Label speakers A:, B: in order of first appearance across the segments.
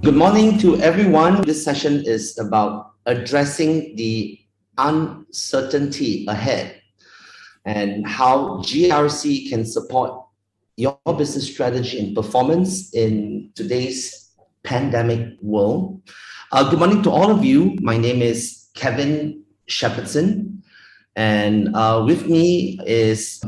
A: Good morning to everyone. This session is about addressing the uncertainty ahead and how GRC can support your business strategy and performance in today's pandemic world. Good morning to all of you. My name is Kevin Shepherdson, and with me is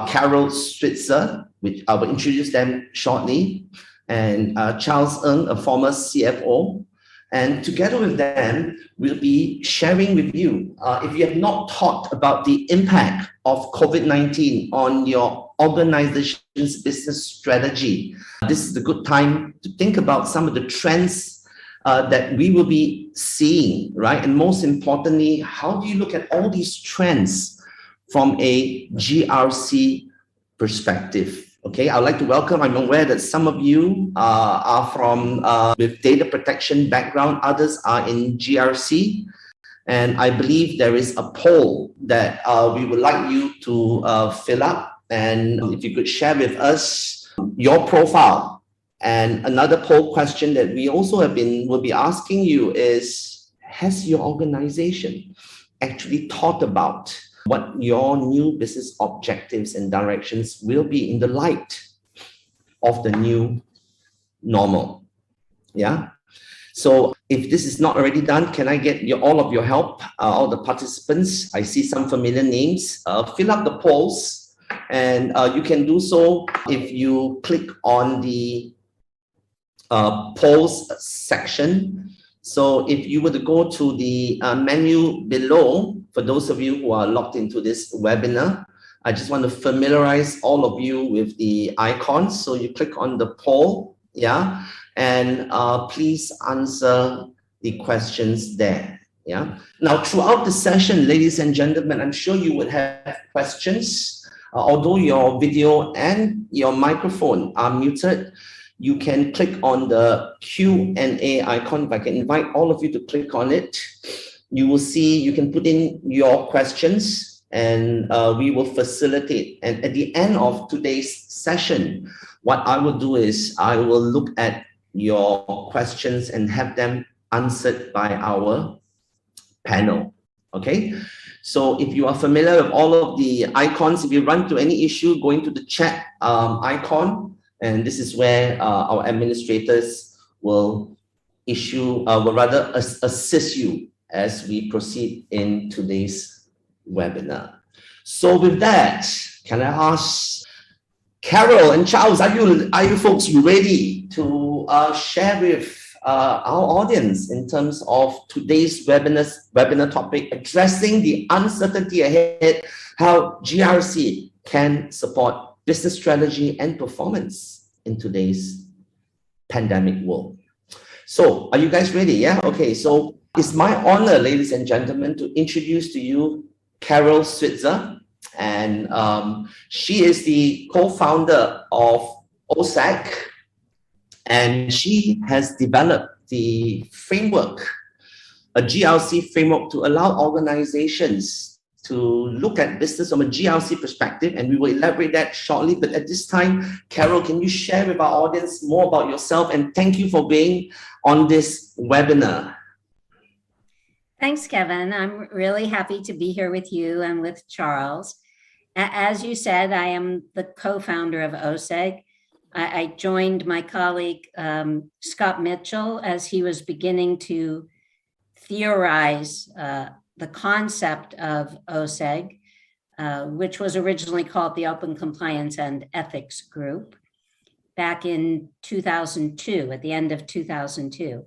A: Carole Switzer, which I will introduce them shortly, and Charles Ng, a former CFO. And together with them, we'll be sharing with you, if you have not talked about the impact of COVID-19 on your organization's business strategy, this is a good time to think about some of the trends that we will be seeing, right? And most importantly, how do you look at all these trends from a GRC perspective? Okay, I'd like to welcome, I'm aware that some of you are from with data protection background, others are in GRC. And I believe there is a poll that we would like you to fill up. And if you could share with us your profile. And another poll question that we also will be asking you is, has your organization actually thought about what your new business objectives and directions will be in the light of the new normal? Yeah. So if this is not already done, can I get all of your help, all the participants? I see some familiar names. Fill up the polls, and you can do so if you click on the polls section. So if you were to go to the menu below, for those of you who are logged into this webinar, I just want to familiarize all of you with the icons. So you click on the poll, yeah, and please answer the questions there, yeah. Now, throughout the session, ladies and gentlemen, I'm sure you would have questions. Although your video and your microphone are muted, you can click on the Q&A icon. If I can invite all of you to click on it, you will see you can put in your questions, and we will facilitate. And at the end of today's session, what I will do is I will look at your questions and have them answered by our panel. Okay? So if you are familiar with all of the icons, if you run into any issue, go into the chat icon, and this is where our administrators will assist you as we proceed in today's webinar. So with that, can I ask Carole and Charles, are you folks ready to share with our audience in terms of today's webinar topic, addressing the uncertainty ahead, how GRC can support business strategy and performance in today's pandemic world? So are you guys ready? Yeah, okay. So it's my honor, ladies and gentlemen, to introduce to you Carole Switzer. And she is the co-founder of OCEG, and she has developed the framework, a GRC framework, to allow organizations to look at business from a GRC perspective, and we will elaborate that shortly. But at this time, Carole, can you share with our audience more about yourself? And thank you for being on this webinar.
B: Thanks, Kevin. I'm really happy to be here with you and with Charles. As you said, I am the co-founder of OCEG. I joined my colleague, Scott Mitchell, as he was beginning to theorize the concept of OCEG, which was originally called the Open Compliance and Ethics Group, back in 2002, at the end of 2002.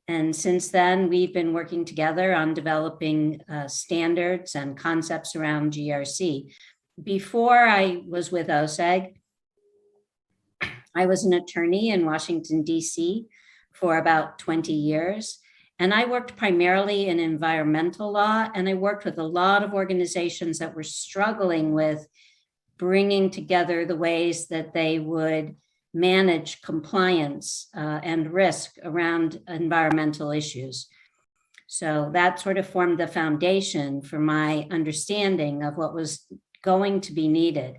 B: And since then, we've been working together on developing standards and concepts around GRC. Before I was with OCEG, I was an attorney in Washington, D.C. for about 20 years. And I worked primarily in environmental law, and I worked with a lot of organizations that were struggling with bringing together the ways that they would manage compliance and risk around environmental issues. So that sort of formed the foundation for my understanding of what was going to be needed.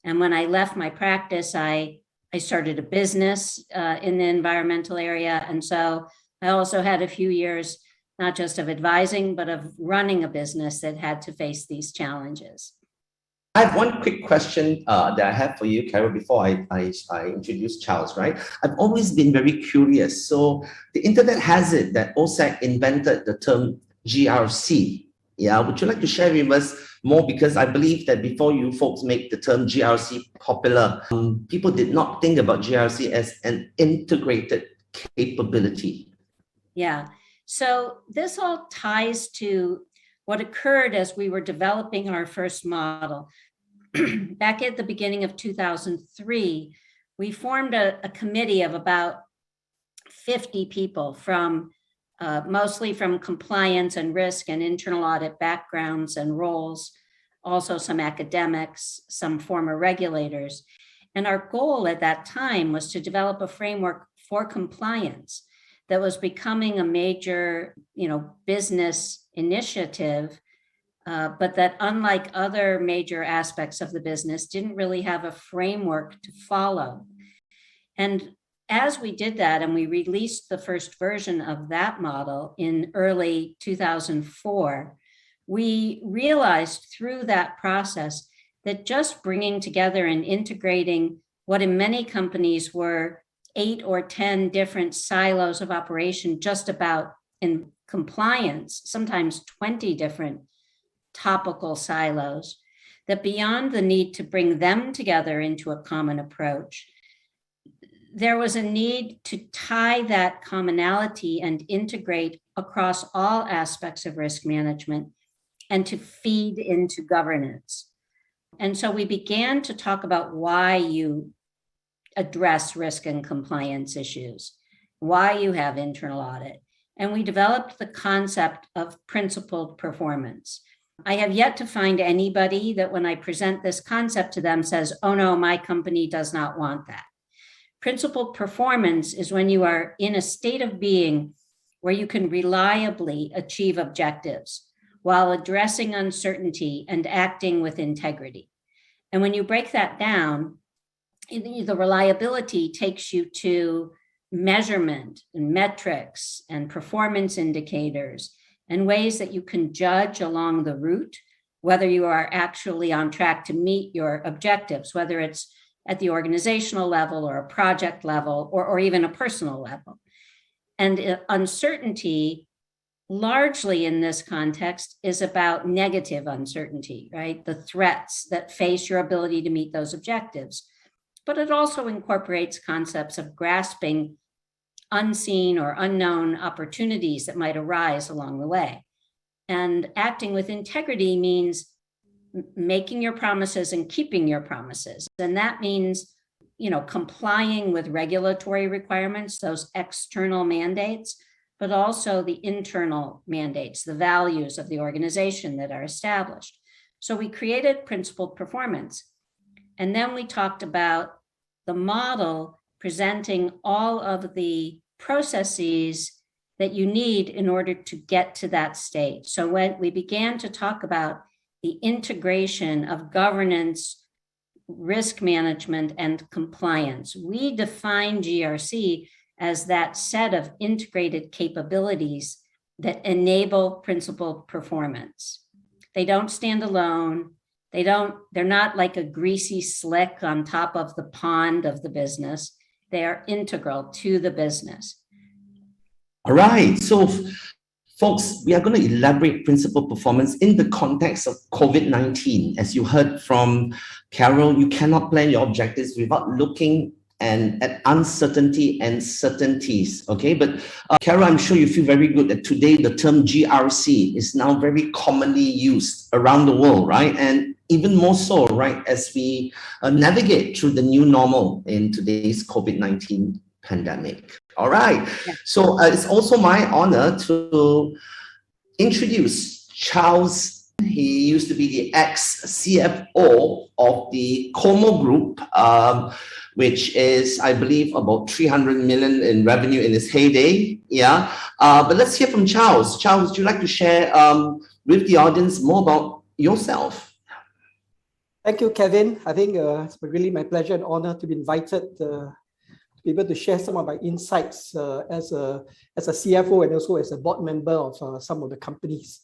B: And when I left my practice, I I started a business in the environmental area. And so I also had a few years, not just of advising, but of running a business that had to face these challenges.
A: I have one quick question that I have for you, Carole, before I introduce Charles, right? I've always been very curious. So the internet has it that OCEG invented the term GRC. Yeah, would you like to share with us more? Because I believe that before you folks make the term GRC popular, people did not think about GRC as an integrated capability.
B: Yeah, so this all ties to what occurred as we were developing our first model. Back at the beginning of 2003, we formed a committee of about 50 people from mostly from compliance and risk and internal audit backgrounds and roles, also some academics, some former regulators. And our goal at that time was to develop a framework for compliance that was becoming a major, business initiative, but that, unlike other major aspects of the business, didn't really have a framework to follow. And as we did that, and we released the first version of that model in early 2004, we realized through that process that just bringing together and integrating what in many companies were 8 or 10 different silos of operation, just about in compliance, sometimes 20 different topical silos, that beyond the need to bring them together into a common approach, there was a need to tie that commonality and integrate across all aspects of risk management and to feed into governance. And so we began to talk about why you address risk and compliance issues, why you have internal audit. And we developed the concept of principled performance. I have yet to find anybody that when I present this concept to them says, oh no, my company does not want that. Principled performance is when you are in a state of being where you can reliably achieve objectives while addressing uncertainty and acting with integrity. And when you break that down, the reliability takes you to measurement and metrics and performance indicators and ways that you can judge along the route whether you are actually on track to meet your objectives, whether it's at the organizational level or a project level or even a personal level. And uncertainty, largely in this context, is about negative uncertainty, right? The threats that face your ability to meet those objectives. But it also incorporates concepts of grasping unseen or unknown opportunities that might arise along the way. And acting with integrity means making your promises and keeping your promises. And that means, complying with regulatory requirements, those external mandates, but also the internal mandates, the values of the organization that are established. So we created principled performance. And then we talked about the model presenting all of the processes that you need in order to get to that state. So when we began to talk about the integration of governance, risk management, and compliance, we define GRC as that set of integrated capabilities that enable principled performance. They don't stand alone. They're not like a greasy slick on top of the pond of the business. They are integral to the business.
A: All right. So, folks, we are going to elaborate principled performance in the context of COVID-19. As you heard from Carole, you cannot plan your objectives without looking at uncertainty and certainties. Okay, but Carole, I'm sure you feel very good that today the term GRC is now very commonly used around the world, right? And even more so, right, as we navigate through the new normal in today's COVID-19 pandemic. All right. Yeah. So it's also my honor to introduce Charles. He used to be the ex-CFO of the Como Group, which is, I believe, about 300 million in revenue in its heyday. Yeah. But let's hear from Charles. Charles, would you like to share with the audience more about yourself?
C: Thank you, Kevin. I think it's really my pleasure and honor to be invited to be able to share some of my insights as a CFO and also as a board member of some of the companies.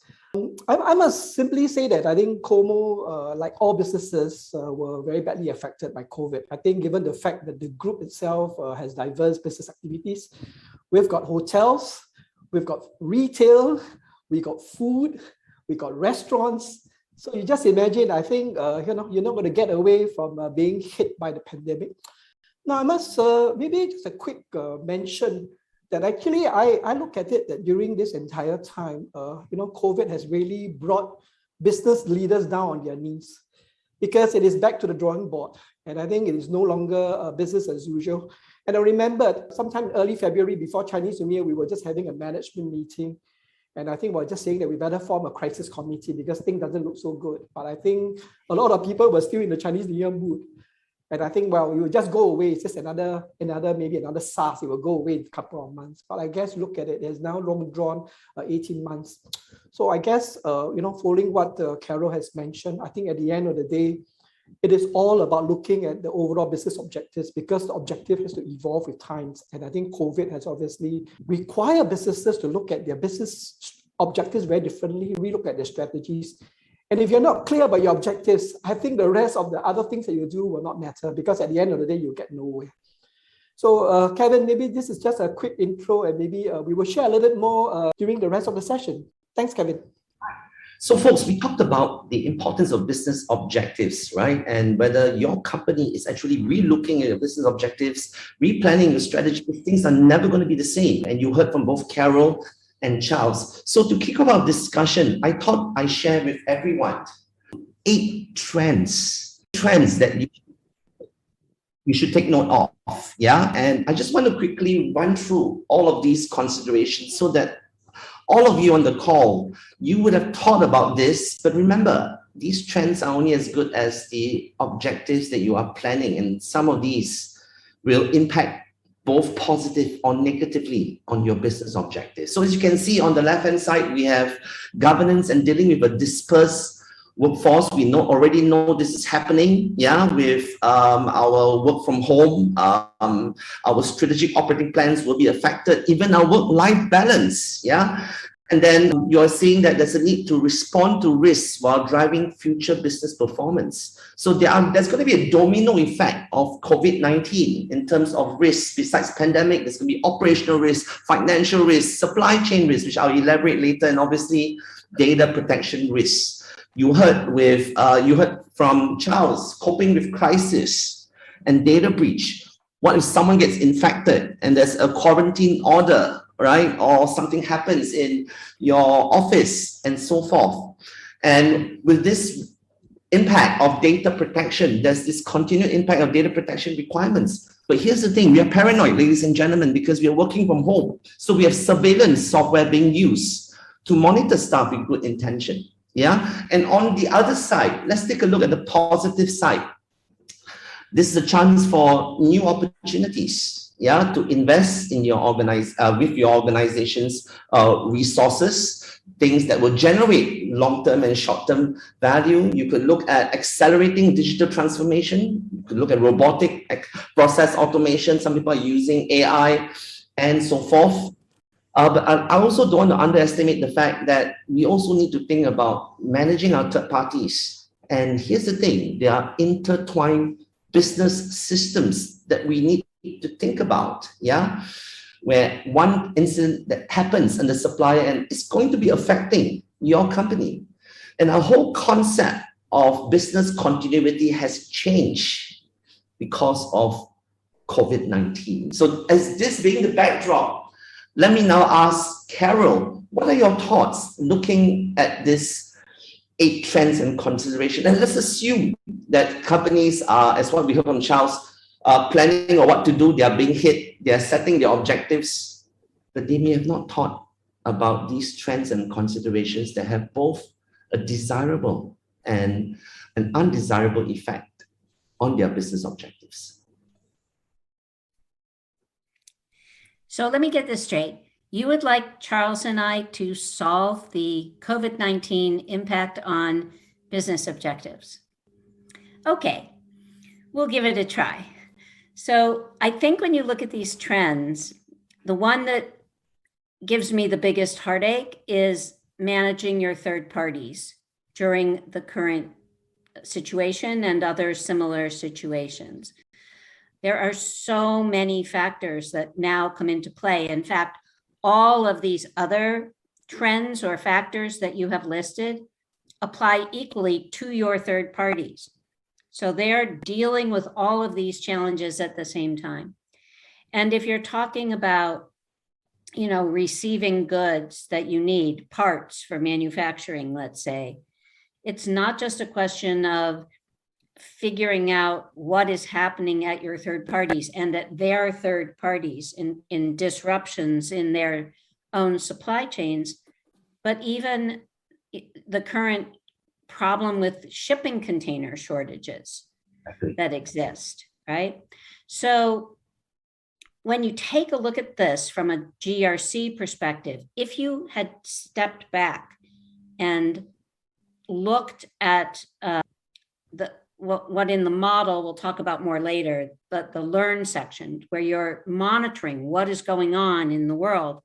C: I must simply say that I think Como, like all businesses, were very badly affected by COVID. I think given the fact that the group itself has diverse business activities, we've got hotels, we've got retail, we got food, we got restaurants. So you just imagine, I think, you're not going to get away from being hit by the pandemic. Now, I must maybe just a quick mention that actually I look at it that during this entire time, COVID has really brought business leaders down on their knees because it is back to the drawing board. And I think it is no longer business as usual. And I remember sometime early February before Chinese New Year, we were just having a management meeting. And I think we're just saying that we better form a crisis committee because things doesn't look so good. But I think a lot of people were still in the Chinese New Year mood. And I think, well, it will just go away. It's just maybe another SARS. It will go away in a couple of months. But I guess look at it, it's now long drawn 18 months. So I guess, following what Carole has mentioned, I think at the end of the day, it is all about looking at the overall business objectives because the objective has to evolve with times. And I think COVID has obviously required businesses to look at their business objectives very differently, relook at their strategies. And if you're not clear about your objectives, I think the rest of the other things that you do will not matter because at the end of the day, you'll get nowhere. So Kevin, maybe this is just a quick intro and maybe we will share a little bit more during the rest of the session. Thanks, Kevin.
A: So folks, we talked about the importance of business objectives, right? And whether your company is actually relooking at your business objectives, replanning your strategy, things are never going to be the same. And you heard from both Carole and Charles. So to kick off our discussion, I thought I share with everyone 8 trends that you should take note of, yeah? And I just want to quickly run through all of these considerations so that all of you on the call, you would have thought about this, but remember, these trends are only as good as the objectives that you are planning, and some of these will impact both positive or negatively on your business objectives. So as you can see on the left-hand side, we have governance and dealing with a dispersed workforce. We already know this is happening, yeah, with our work from home. Our strategic operating plans will be affected, even our work-life balance, yeah. And then you're seeing that there's a need to respond to risks while driving future business performance. So there's going to be a domino effect of COVID-19 in terms of risks. Besides pandemic, there's going to be operational risk, financial risk, supply chain risk, which I'll elaborate later, and obviously data protection risks. You heard from Charles, coping with crisis and data breach. What if someone gets infected and there's a quarantine order, right? Or something happens in your office and so forth. And with this impact of data protection, there's this continued impact of data protection requirements. But here's the thing, we are paranoid, ladies and gentlemen, because we are working from home. So we have surveillance software being used to monitor staff with good intention. Yeah, and on the other side, let's take a look at the positive side. This is a chance for new opportunities, yeah, to invest in your with your organization's resources, things that will generate long-term and short-term value. You could look at accelerating digital transformation. You could look at robotic process automation. Some people are using AI and so forth. But I also don't want to underestimate the fact that we also need to think about managing our third parties. And here's the thing, there are intertwined business systems that we need to think about, yeah? Where one incident that happens in the supplier end is going to be affecting your company. And our whole concept of business continuity has changed because of COVID-19. So as this being the backdrop, let me now ask Carole, what are your thoughts looking at this 8 trends and consideration? And let's assume that companies are, as what we heard from Charles, planning or what to do, they are being hit, they are setting their objectives, but they may have not thought about these trends and considerations that have both a desirable and an undesirable effect on their business objectives.
B: So let me get this straight. You would like Charles and I to solve the COVID-19 impact on business objectives. Okay, we'll give it a try. So I think when you look at these trends, the one that gives me the biggest heartache is managing your third parties during the current situation and other similar situations. There are so many factors that now come into play. In fact, all of these other trends or factors that you have listed apply equally to your third parties. So they're dealing with all of these challenges at the same time. And if you're talking about, receiving goods that you need, parts for manufacturing, let's say, it's not just a question of figuring out what is happening at your third parties and at their third parties in disruptions in their own supply chains, but even the current problem with shipping container shortages that exist, right? So when you take a look at this from a GRC perspective, if you had stepped back and looked at what in the model we'll talk about more later, but the learn section where you're monitoring what is going on in the world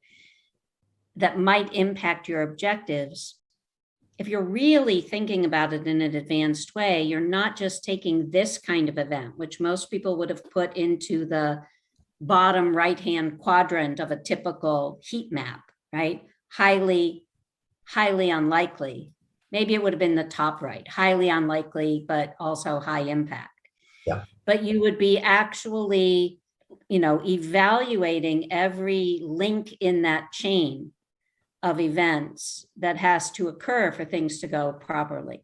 B: that might impact your objectives, if you're really thinking about it in an advanced way, you're not just taking this kind of event, which most people would have put into the bottom right-hand quadrant of a typical heat map, right? Highly unlikely. Maybe it would have been the top right, highly unlikely, but also high impact.
A: Yeah.
B: But you would be actually, evaluating every link in that chain of events that has to occur for things to go properly.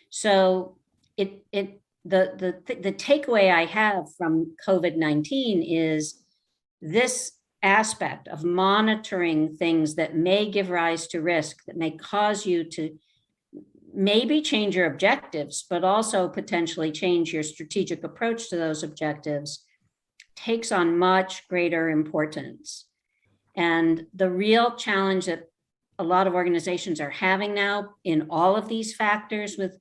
B: So the takeaway I have from COVID-19 is this aspect of monitoring things that may give rise to risk, that may cause you to maybe change your objectives, but also potentially change your strategic approach to those objectives, takes on much greater importance. And the real challenge that a lot of organizations are having now in all of these factors with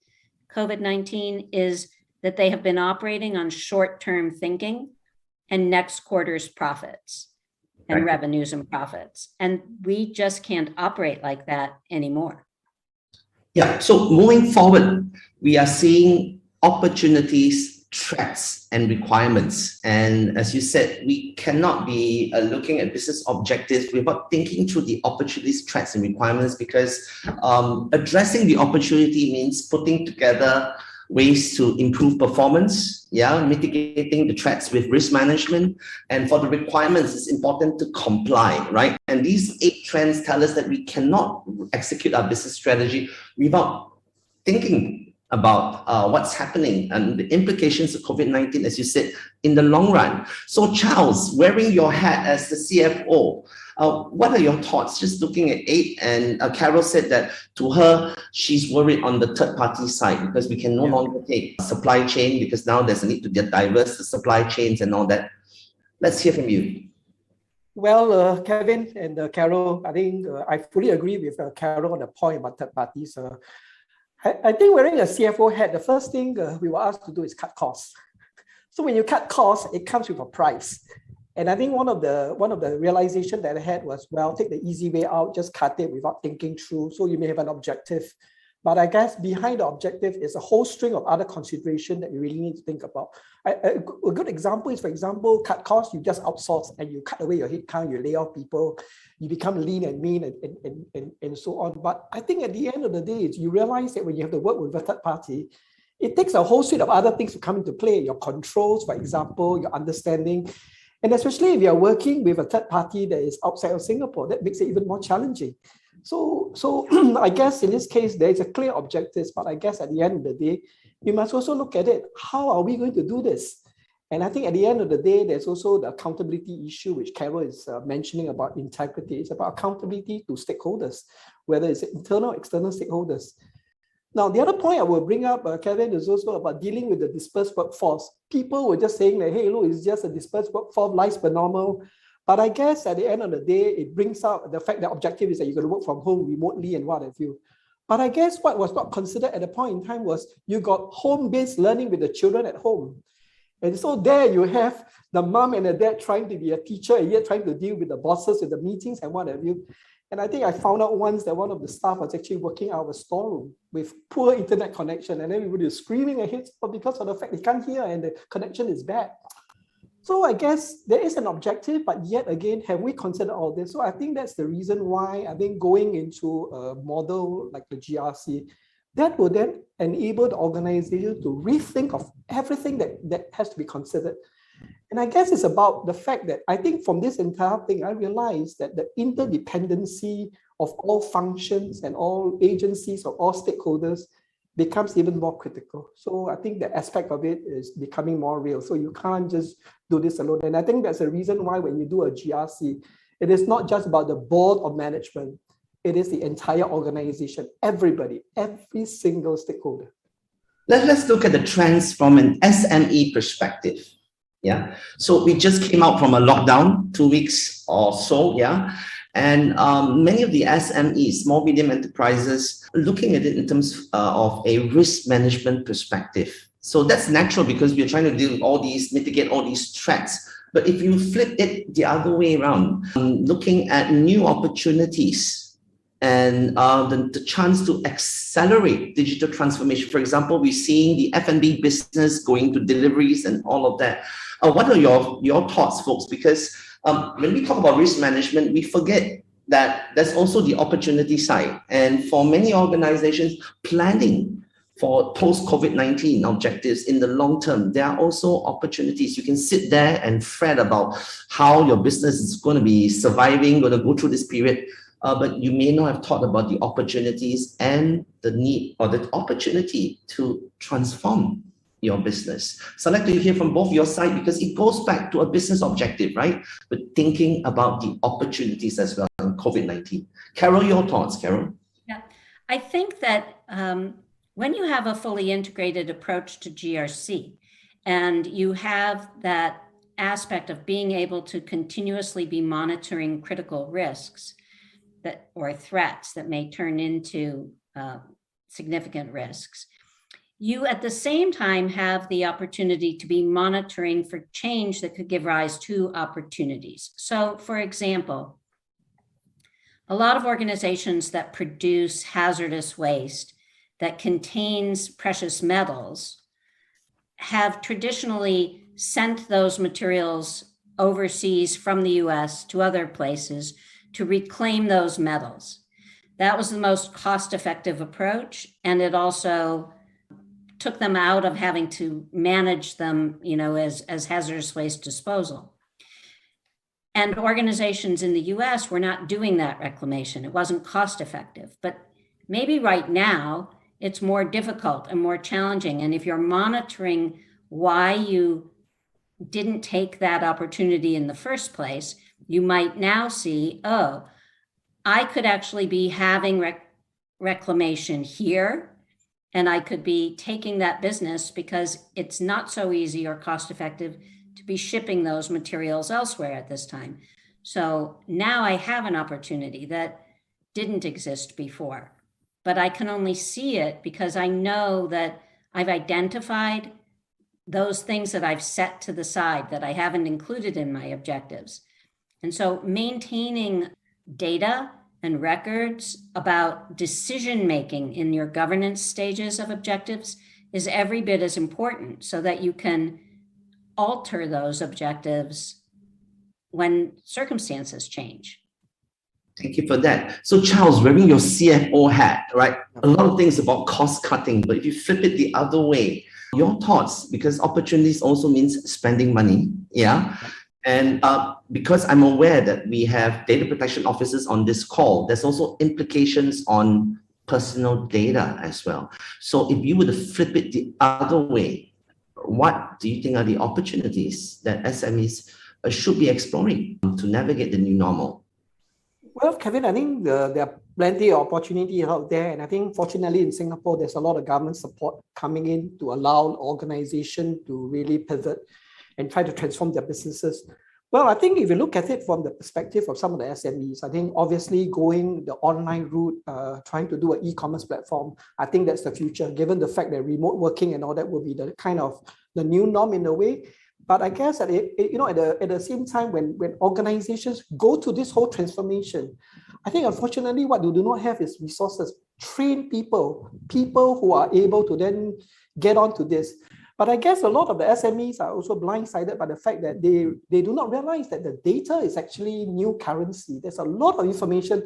B: COVID-19 is that they have been operating on short-term thinking and next quarter's profits and revenues and profits. And we just can't operate like that anymore.
A: Yeah, so moving forward, we are seeing opportunities, threats, and requirements. And as you said, we cannot be looking at business objectives without thinking through the opportunities, threats, and requirements, because addressing the opportunity means putting together ways to improve performance, mitigating the threats with risk management. And for the requirements, it's important to comply, right? And these 8 trends tell us that we cannot execute our business strategy without thinking about what's happening and the implications of COVID-19, as you said, in the long run. So Charles, wearing your hat as the CFO, what are your thoughts just looking at 8? And Carole said that to her, she's worried on the third party side because we can no longer take supply chain because now there's a need to diverse the supply chains and all that. Let's hear from you.
C: Well, Kevin and Carole, I think I fully agree with Carole on the point about third parties. I think wearing a CFO hat, the first thing we were asked to do is cut costs. So when you cut costs, it comes with a price. And I think one of the realization that I had was, well, take the easy way out, just cut it without thinking through. So you may have an objective, but I guess behind the objective is a whole string of other considerations that you really need to think about. A good example is, for example, cut costs, you just outsource and you cut away your headcount, you lay off people, you become lean and mean and so on. But I think at the end of the day, you realize that when you have to work with a third party, it takes a whole suite of other things to come into play, your controls, for example, your understanding. And especially if you're working with a third party that is outside of Singapore, that makes it even more challenging. So I guess in this case, there is a clear objective, but I guess at the end of the day, you must also look at it. How are we going to do this? And I think at the end of the day, there's also the accountability issue, which Carole is mentioning about integrity. It's about accountability to stakeholders, whether it's internal or external stakeholders. Now, the other point I will bring up, Kevin, is also about dealing with the dispersed workforce. People were just saying that, hey, look, it's just a dispersed workforce, life's per normal. But I guess at the end of the day, it brings out the fact that objective is that you're going to work from home remotely and what have you. But I guess what was not considered at the point in time was you got home-based learning with the children at home. And so there you have the mom and the dad trying to be a teacher and yet trying to deal with the bosses, with the meetings and what have you. And I think I found out once that one of the staff was actually working out of a storeroom with poor internet connection. And everybody was screaming at him because of the fact they can't hear and the connection is bad. So I guess there is an objective, but yet again, have we considered all this? So I think that's the reason why I think going into a model like the GRC, that will then enable the organization to rethink of everything that has to be considered. And I guess it's about the fact that I think from this entire thing, I realized that the interdependency of all functions and all agencies or all stakeholders becomes even more critical. So I think the aspect of it is becoming more real. So you can't just do this alone. And I think that's the reason why when you do a GRC, it is not just about the board of management. It is the entire organization, everybody, every single stakeholder.
A: Let's look at the trends from an SME perspective. Yeah. So we just came out from a lockdown, 2 weeks or so. Yeah. And many of the SMEs, small, medium enterprises, looking at it in terms of a risk management perspective. So that's natural because we're trying to deal with all these, mitigate all these threats. But if you flip it the other way around, looking at new opportunities and the chance to accelerate digital transformation. For example, we're seeing the F&B business going to deliveries and all of that. What are your thoughts, folks? Because when we talk about risk management, we forget that there's also the opportunity side. And for many organizations, planning for post-COVID-19 objectives in the long term, there are also opportunities. You can sit there and fret about how your business is going to be surviving, going to go through this period. But you may not have thought about the opportunities and the need or the opportunity to transform your business. So I'd like to hear from both your side because it goes back to a business objective, right? But thinking about the opportunities as well in COVID-19. Carole, your thoughts, Carole?
B: Yeah, I think that when you have a fully integrated approach to GRC and you have that aspect of being able to continuously be monitoring critical risks or threats that may turn into significant risks, you at the same time have the opportunity to be monitoring for change that could give rise to opportunities. So for example, a lot of organizations that produce hazardous waste that contains precious metals have traditionally sent those materials overseas from the US to other places to reclaim those metals. That was the most cost-effective approach, and it also took them out of having to manage them, as hazardous waste disposal. And organizations in the US were not doing that reclamation. It wasn't cost-effective, but maybe right now it's more difficult and more challenging. And if you're monitoring why you didn't take that opportunity in the first place, you might now see, oh, I could actually be having reclamation here, and I could be taking that business because it's not so easy or cost effective to be shipping those materials elsewhere at this time. So now I have an opportunity that didn't exist before, but I can only see it because I know that I've identified those things that I've set to the side that I haven't included in my objectives. And so maintaining data and records about decision-making in your governance stages of objectives is every bit as important so that you can alter those objectives when circumstances change.
A: Thank you for that. So Charles, wearing your CFO hat, right? A lot of things about cost cutting, but if you flip it the other way, your thoughts, because opportunities also means spending money, yeah? And because I'm aware that we have data protection officers on this call, there's also implications on personal data as well. So if you were to flip it the other way, what do you think are the opportunities that SMEs should be exploring to navigate the new normal?
C: Well, Kevin, I think there are plenty of opportunities out there. And I think fortunately in Singapore, there's a lot of government support coming in to allow organizations to really pivot and try to transform their businesses. Well, I think if you look at it from the perspective of some of the SMEs, I think obviously going the online route, trying to do an e-commerce platform, I think that's the future, given the fact that remote working and all that will be the kind of the new norm in a way. But I guess at the same time, when organizations go to this whole transformation, I think unfortunately what they do not have is resources, train people who are able to then get onto this. But I guess a lot of the SMEs are also blindsided by the fact that they do not realize that the data is actually new currency. There's a lot of information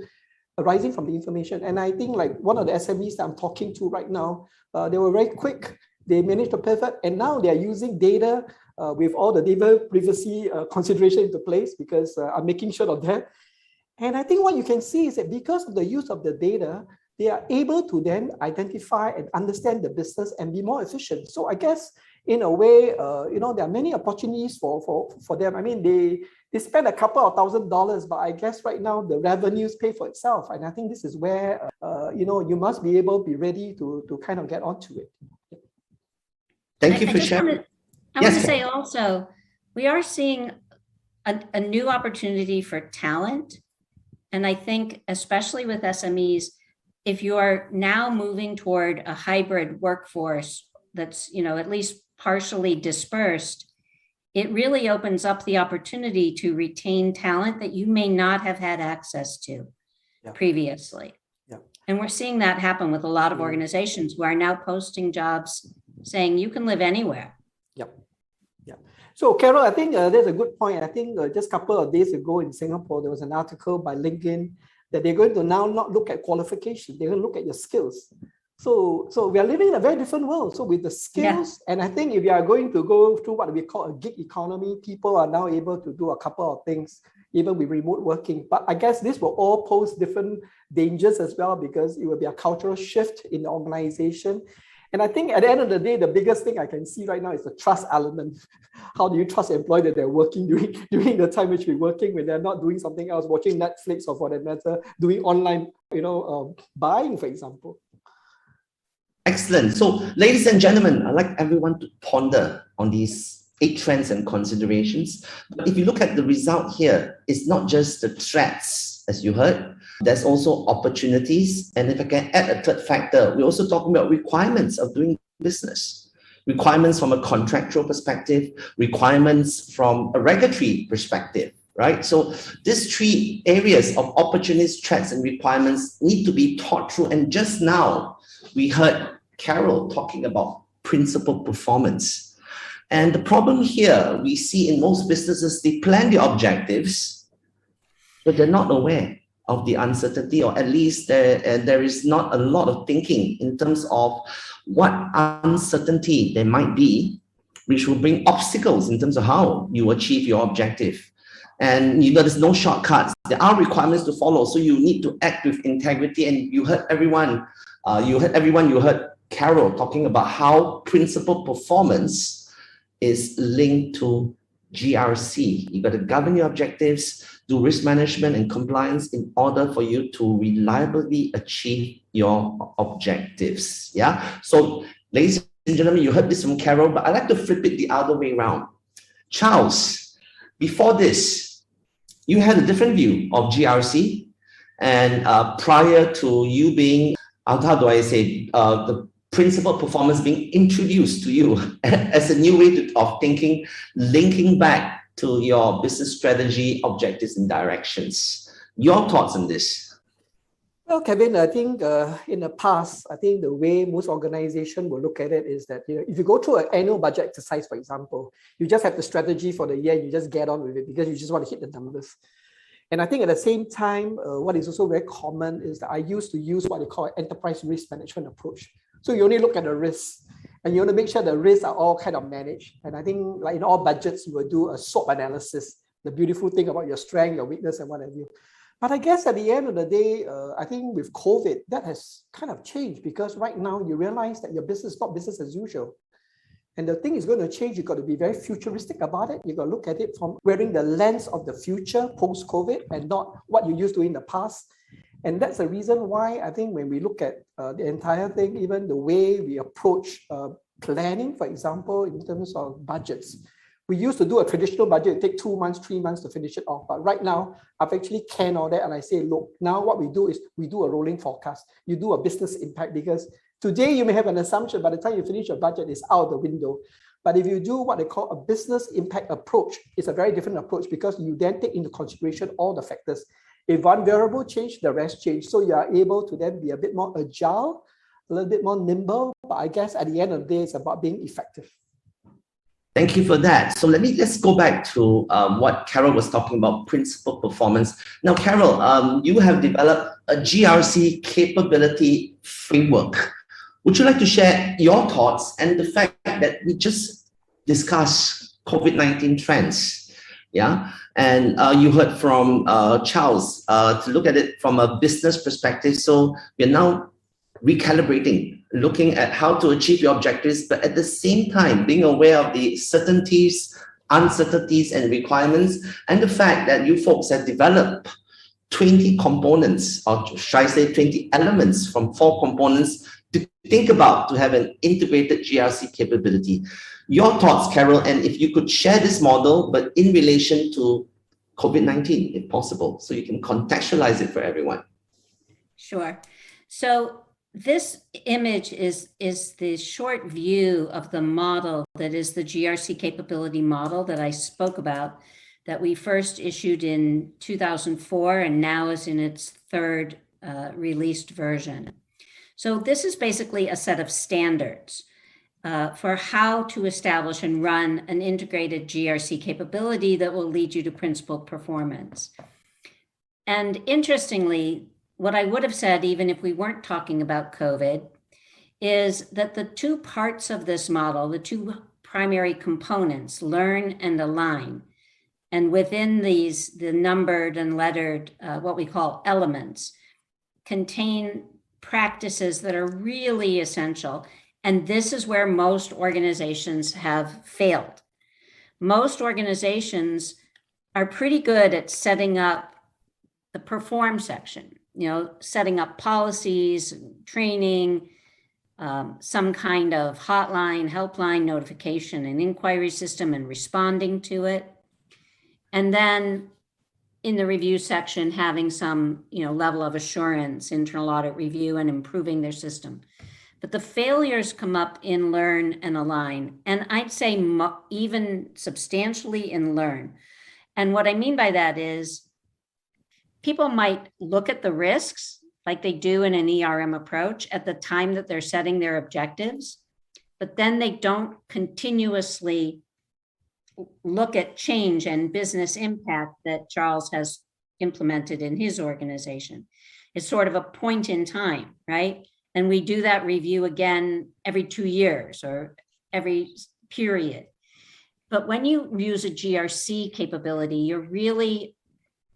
C: arising from the information. And I think like one of the SMEs that I'm talking to right now, they were very quick. They managed to pivot, and now they're using data with all the data privacy consideration into place, because I'm making sure of that. And I think what you can see is that because of the use of the data, they are able to then identify and understand the business and be more efficient. So I guess in a way, there are many opportunities for them. I mean, they spend a couple of $1,000s, but I guess right now the revenues pay for itself. And I think this is where, you must be ready to kind of get onto it.
A: Thank you for sharing.
B: I want to say also, we are seeing a new opportunity for talent. And I think especially with SMEs, if you are now moving toward a hybrid workforce that's, at least partially dispersed, it really opens up the opportunity to retain talent that you may not have had access to previously.
C: Yeah.
B: And we're seeing that happen with a lot of organizations who are now posting jobs saying you can live anywhere.
C: Yep. Yeah. So Carole, I think that's a good point. I think just a couple of days ago in Singapore, there was an article by LinkedIn that they're going to now not look at qualification, they're going to look at your skills. So we are living in a very different world. So with the skills, and I think if you are going to go through what we call a gig economy, people are now able to do a couple of things, even with remote working. But I guess this will all pose different dangers as well, because it will be a cultural shift in the organization. And I think at the end of the day, the biggest thing I can see right now is the trust element. How do you trust an employee that they're working during the time which we're working, when they're not doing something else, watching Netflix, or for that matter, doing online, buying, for example.
A: Excellent. So, ladies and gentlemen, I'd like everyone to ponder on these 8 trends and considerations. But if you look at the result here, it's not just the threats, as you heard. There's also opportunities. And if I can add a third factor, we're also talking about requirements of doing business. Requirements from a contractual perspective, requirements from a regulatory perspective, right? So these 3 areas of opportunities, threats, and requirements need to be thought through. And just now, we heard Carole talking about principal performance. And the problem here, we see in most businesses, they plan their objectives, but they're not aware of the uncertainty, or at least there is not a lot of thinking in terms of what uncertainty there might be, which will bring obstacles in terms of how you achieve your objective. And there's no shortcuts. There are requirements to follow, so you need to act with integrity. And you heard Carole talking about how principal performance is linked to GRC. You got to govern your objectives, do risk management and compliance in order for you to reliably achieve your objectives. Yeah. So, ladies and gentlemen, you heard this from Carole, but I'd like to flip it the other way around. Charles, before this, you had a different view of GRC, and prior to you being, the principal performance being introduced to you as a new way of thinking, linking back to your business strategy, objectives, and directions. Your thoughts on this?
C: Well, Kevin, I think in the past, I think the way most organizations will look at it is that if you go through an annual budget exercise, for example, you just have the strategy for the year, you just get on with it because you just want to hit the numbers. And I think at the same time, what is also very common is that I used to use what they call an enterprise risk management approach. So you only look at the risks, and you want to make sure the risks are all kind of managed. And I think like in all budgets, you will do a SWOT analysis, the beautiful thing about your strength, your weakness, and what have you. But I guess at the end of the day, I think with COVID, that has kind of changed, because right now you realize that your business is not business as usual. And the thing is going to change. You've got to be very futuristic about it. You've got to look at it from wearing the lens of the future post-COVID and not what you used to in the past. And that's the reason why I think when we look at the entire thing, even the way we approach planning, for example, in terms of budgets, We used to do a traditional budget, take 2 months, 3 months to finish it off. But right now, I've actually canned all that and I say, look, now what we do is we do a rolling forecast. You do a business impact, because today you may have an assumption, by the time you finish your budget, it's out the window. But if you do what they call a business impact approach, it's a very different approach, because you then take into consideration all the factors. If one variable change, the rest change. So you are able to then be a bit more agile, a little bit more nimble. But I guess at the end of the day, it's about being effective.
A: Thank you for that. So let's go back to what Carole was talking about, principal performance. Now, Carole, you have developed a GRC capability framework. Would you like to share your thoughts and the fact that we just discussed COVID-19 trends? Yeah, and you heard from Charles to look at it from a business perspective. So we're now recalibrating, looking at how to achieve your objectives, but at the same time, being aware of the certainties, uncertainties, and requirements, and the fact that you folks have developed 20 components, or should I say 20 elements from 4 components to think about to have an integrated GRC capability. Your thoughts, Carole, and if you could share this model, but in relation to COVID-19, if possible, so you can contextualize it for everyone.
B: Sure. So this image is the short view of the model that is the GRC capability model that I spoke about, that we first issued in 2004 and now is in its 3rd released version. So this is basically a set of standards for how to establish and run an integrated GRC capability that will lead you to principled performance. And interestingly, what I would have said, even if we weren't talking about COVID, is that the 2 parts of this model, the 2 primary components, learn and align, and within these, the numbered and lettered, what we call elements, contain practices that are really essential. And this is where most organizations have failed. Most organizations are pretty good at setting up the perform section, setting up policies, training, some kind of hotline, helpline, notification, and inquiry system, and responding to it. And then in the review section, having some level of assurance, internal audit review, and improving their system. But the failures come up in learn and align, and I'd say even substantially in learn. And what I mean by that is, people might look at the risks like they do in an ERM approach at the time that they're setting their objectives, but then they don't continuously look at change and business impact that Charles has implemented in his organization. It's sort of a point in time, right? And we do that review again every 2 years or every period. But when you use a GRC capability, you're really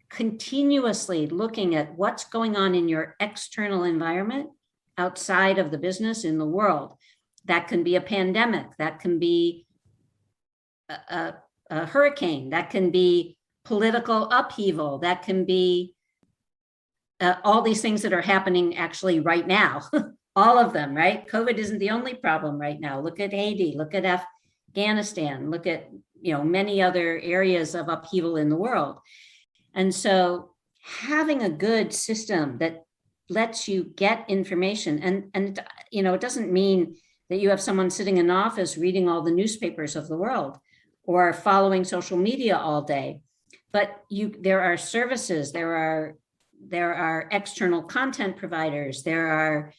B: continuously looking at what's going on in your external environment outside of the business in the world. That can be a pandemic, that can be a hurricane, that can be political upheaval, that can be all these things that are happening actually right now, all of them, right? COVID isn't the only problem right now. Look at Haiti, look at Afghanistan, look at many other areas of upheaval in the world. And so having a good system that lets you get information, and it doesn't mean that you have someone sitting in an office reading all the newspapers of the world or following social media all day, but there are services, there are external content providers, there are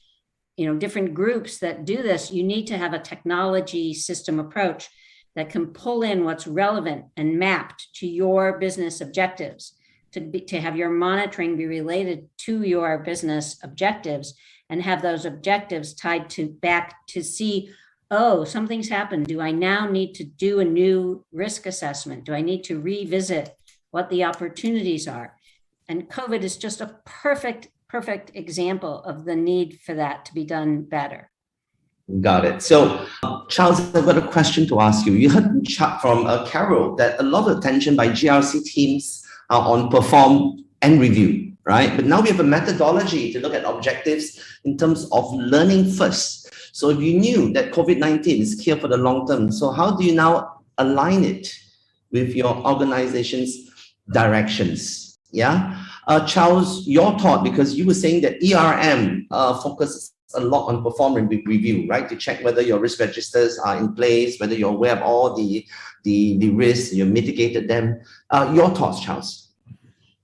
B: different groups that do this. You need to have a technology system approach that can pull in what's relevant and mapped to your business objectives, to have your monitoring be related to your business objectives, and have those objectives tied back to see, oh, something's happened. Do I now need to do a new risk assessment? Do I need to revisit what the opportunities are? And COVID is just a perfect example of the need for that to be done better.
A: Got it. So, Charles, I've got a question to ask you. You heard from Carole that a lot of attention by GRC teams are on perform and review, right? But now we have a methodology to look at objectives in terms of learning first. So if you knew that COVID-19 is here for the long term, so how do you now align it with your organization's directions. Yeah. Charles, your thought, because you were saying that ERM focuses a lot on performance review, right? To check whether your risk registers are in place, whether you're aware of all the risks, you mitigated them. Your thoughts, Charles?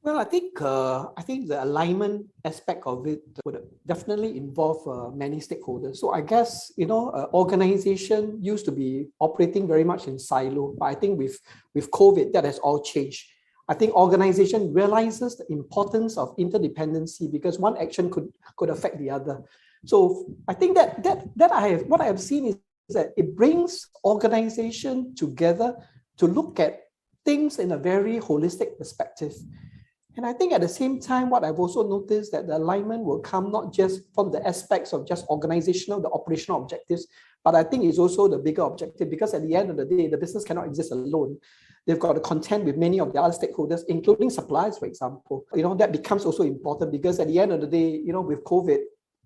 C: Well, I think the alignment aspect of it would definitely involve many stakeholders. So I guess, organization used to be operating very much in silo, but I think with COVID, that has all changed. I think organization realizes the importance of interdependency because one action could affect the other. So I think what I have seen is that it brings organization together to look at things in a very holistic perspective. And I think at the same time, what I've also noticed that the alignment will come not just from the aspects of just organizational, the operational objectives, but I think it's also the bigger objective because at the end of the day, the business cannot exist alone. They've got to contend with many of the other stakeholders, including suppliers, for example. That becomes also important because at the end of the day, with COVID,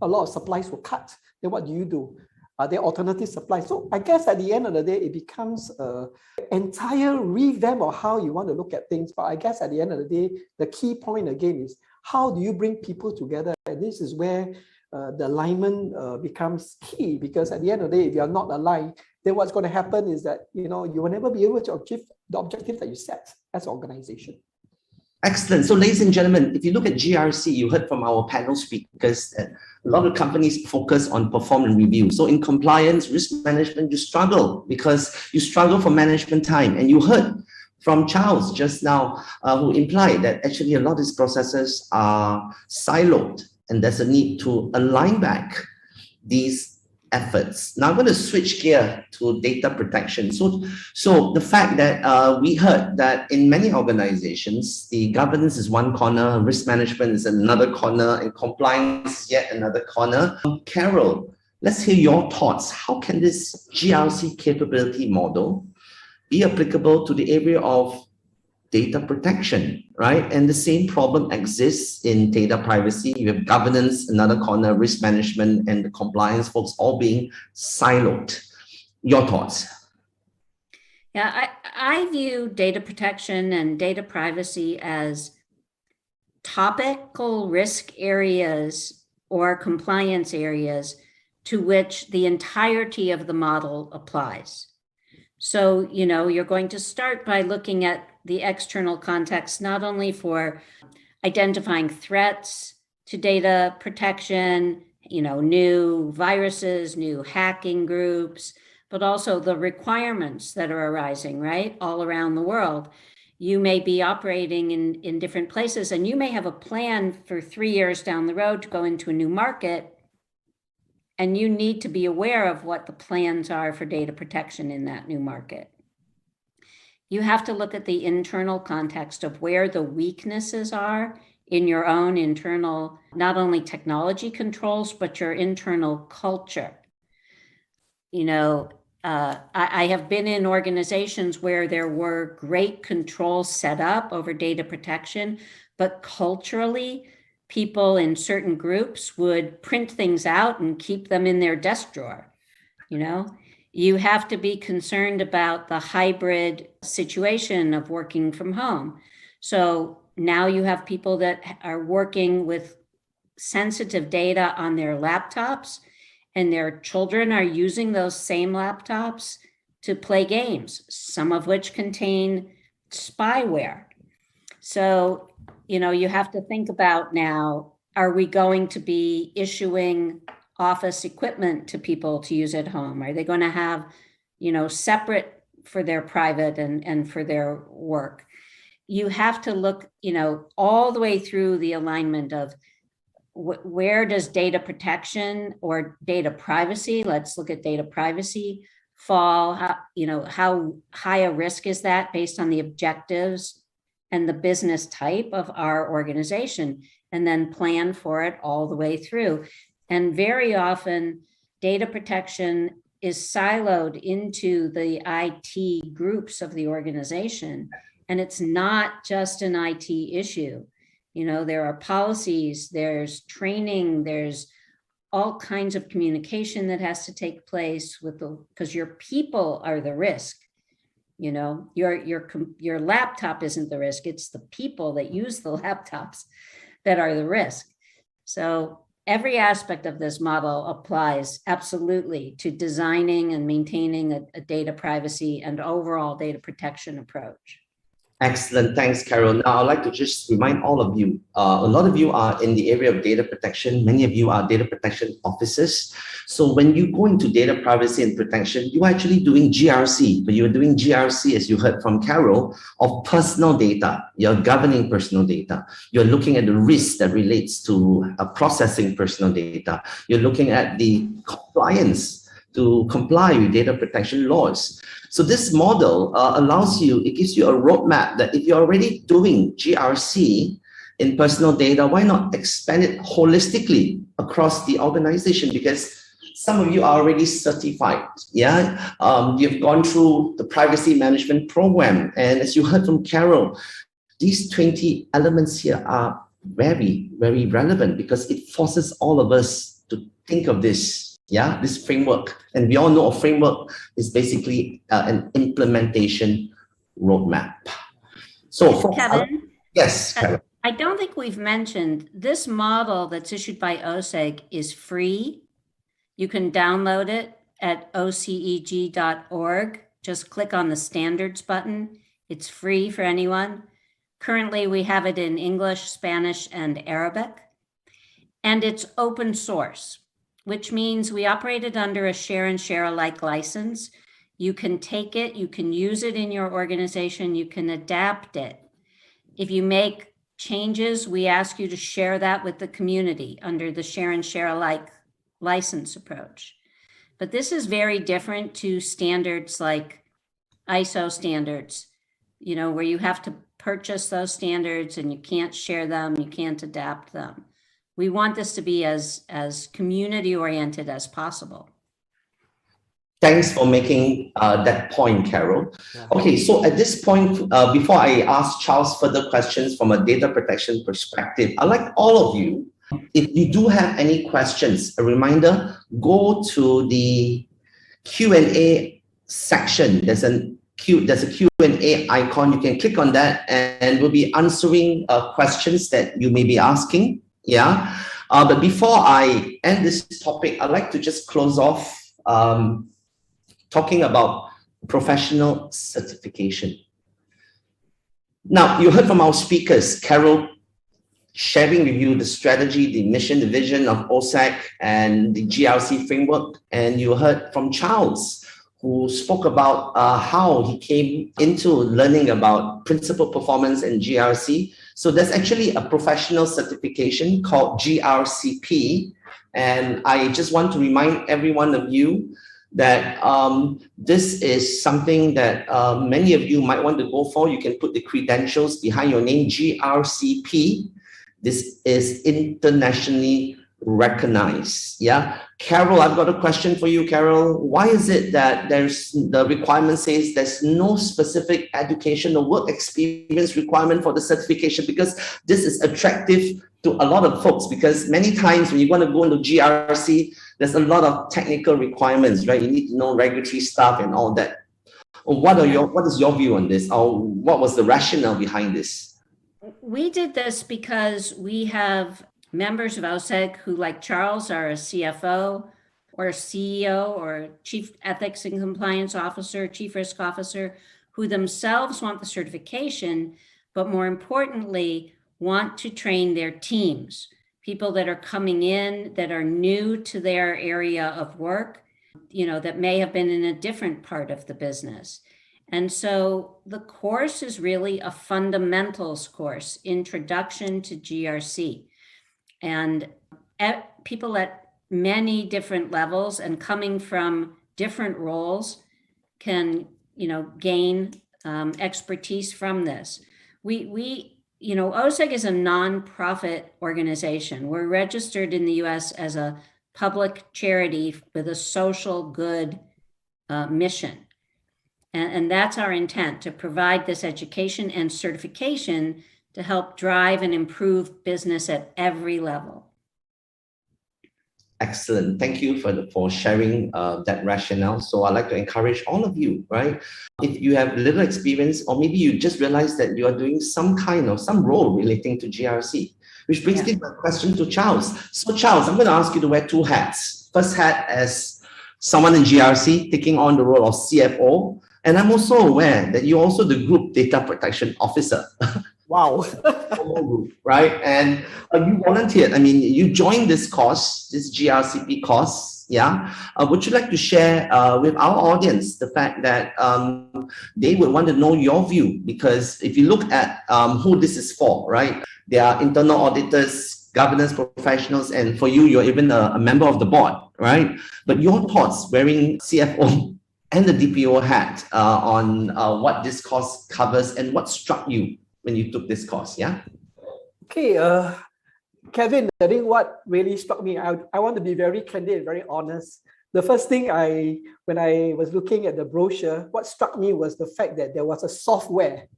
C: a lot of supplies were cut. Then what do? Are there alternative supplies? So I guess at the end of the day, it becomes an entire revamp of how you want to look at things. But I guess at the end of the day, the key point again is how do you bring people together? And this is where the alignment becomes key because at the end of the day, if you're not aligned, then what's going to happen is that you will never be able to achieve the objective that you set as an organization.
A: Excellent. So ladies and gentlemen, if you look at GRC, you heard from our panel speakers that a lot of companies focus on performance review. So in compliance, risk management, you struggle because you struggle for management time. And you heard from Charles just now, who implied that actually a lot of these processes are siloed and there's a need to align back these efforts. Now I'm going to switch gear to data protection. So the fact that we heard that in many organizations, the governance is one corner, risk management is another corner, and compliance is yet another corner. Carole, let's hear your thoughts. How can this GRC capability model be applicable to the area of data protection, right? And the same problem exists in data privacy. You have governance, another corner, risk management, and the compliance folks all being siloed. Your thoughts?
B: Yeah, I view data protection and data privacy as topical risk areas or compliance areas to which the entirety of the model applies. So, you're going to start by looking at the external context, not only for identifying threats to data protection, new viruses, new hacking groups, but also the requirements that are arising, right, all around the world. You may be operating in different places and you may have a plan for 3 years down the road to go into a new market. And you need to be aware of what the plans are for data protection in that new market. You have to look at the internal context of where the weaknesses are in your own internal, not only technology controls, but your internal culture. I have been in organizations where there were great controls set up over data protection, but culturally, people in certain groups would print things out and keep them in their desk drawer. You have to be concerned about the hybrid situation of working from home. So now you have people that are working with sensitive data on their laptops, and their children are using those same laptops to play games, some of which contain spyware. So you have to think about now, are we going to be issuing office equipment to people to use at home? Are they going to have, separate for their private and for their work? You have to look, all the way through the alignment of where does data protection or data privacy, let's look at data privacy, fall? How high a risk is that based on the objectives and the business type of our organization, and then plan for it all the way through. And very often, data protection is siloed into the IT groups of the organization. And it's not just an IT issue. There are policies, there's training, there's all kinds of communication that has to take place because your people are the risk. You know, your laptop isn't the risk. It's the people that use the laptops that are the risk. So every aspect of this model applies absolutely to designing and maintaining a data privacy and overall data protection approach.
A: Excellent. Thanks, Carole. Now, I'd like to just remind all of you, a lot of you are in the area of data protection. Many of you are data protection officers. So when you go into data privacy and protection, you're actually doing GRC, but you're doing GRC, as you heard from Carole, of personal data. You're governing personal data. You're looking at the risk that relates to processing personal data. You're looking at the compliance to comply with data protection laws. So this model allows you, it gives you a roadmap that if you're already doing GRC in personal data, why not expand it holistically across the organization? Because some of you are already certified, yeah? You've gone through the privacy management program. And as you heard from Carole, these 20 elements here are very, very relevant because it forces all of us to think of this. Yeah, this framework. And we all know a framework is basically an implementation roadmap. So,
B: Kevin,
A: yes, Carole.
B: I don't think we've mentioned this model that's issued by OCEG is free. You can download it at oceg.org. Just click on the standards button. It's free for anyone. Currently, we have it in English, Spanish, and Arabic. And it's open source, which means we operate it under a share and share alike license. You can take it, you can use it in your organization, you can adapt it. If you make changes, we ask you to share that with the community under the share and share alike license approach. But this is very different to standards like ISO standards, you know, where you have to purchase those standards and you can't share them, you can't adapt them. We want this to be as community-oriented as possible.
A: Thanks for making that point, Carole. Yeah. Okay, so at this point, before I ask Charles further questions from a data protection perspective, I'd like all of you, if you do have any questions, a reminder, go to the Q&A section. There's a Q&A icon. You can click on that and we'll be answering questions that you may be asking. Yeah, but before I end this topic, I'd like to just close off talking about professional certification. Now, you heard from our speakers, Carole sharing with you the strategy, the mission, the vision of OCEG and the GRC framework, and you heard from Charles, who spoke about how he came into learning about principal performance and GRC. So there's actually a professional certification called GRCP. And I just want to remind every one of you that this is something that many of you might want to go for. You can put the credentials behind your name, GRCP. This is internationally recognized. Yeah, Carole, I've got a question for you, Carole. Why is it that the requirement says there's no specific education or work experience requirement for the certification? Because this is attractive to a lot of folks, because many times when you want to go into GRC, there's a lot of technical requirements, right? You need to know regulatory stuff and all that. What is your view on this? Or what was the rationale behind this?
B: We did this because we have members of OCEG who, like Charles, are a CFO or a CEO or Chief Ethics and Compliance Officer, Chief Risk Officer, who themselves want the certification, but more importantly, want to train their teams, people that are coming in that are new to their area of work, you know, that may have been in a different part of the business. And so the course is really a fundamentals course, Introduction to GRC. And people at many different levels and coming from different roles can, you know, gain expertise from this. You know, OCEG is a nonprofit organization. We're registered in the US as a public charity with a social good mission. And that's our intent, to provide this education and certification to help drive and improve business at every level.
A: Excellent. Thank you for sharing that rationale. So I'd like to encourage all of you, right? If you have little experience, or maybe you just realize that you are doing some role relating to GRC, which brings me to my question to Charles. So Charles, I'm going to ask you to wear two hats. First hat as someone in GRC taking on the role of CFO. And I'm also aware that you're also the Group Data Protection Officer.
C: Wow.
A: Right? And you volunteered. I mean, you joined this course, this GRCP course. Yeah. Would you like to share with our audience the fact that they would want to know your view? Because if you look at who this is for, right? There are internal auditors, governance professionals, and for you, you're even a member of the board, right? But your thoughts wearing CFO and the DPO hat on what this course covers and what struck you when you took this course, yeah?
C: Okay, Kevin, I think what really struck me, I want to be very candid and very honest. The first thing when I was looking at the brochure, what struck me was the fact that there was a software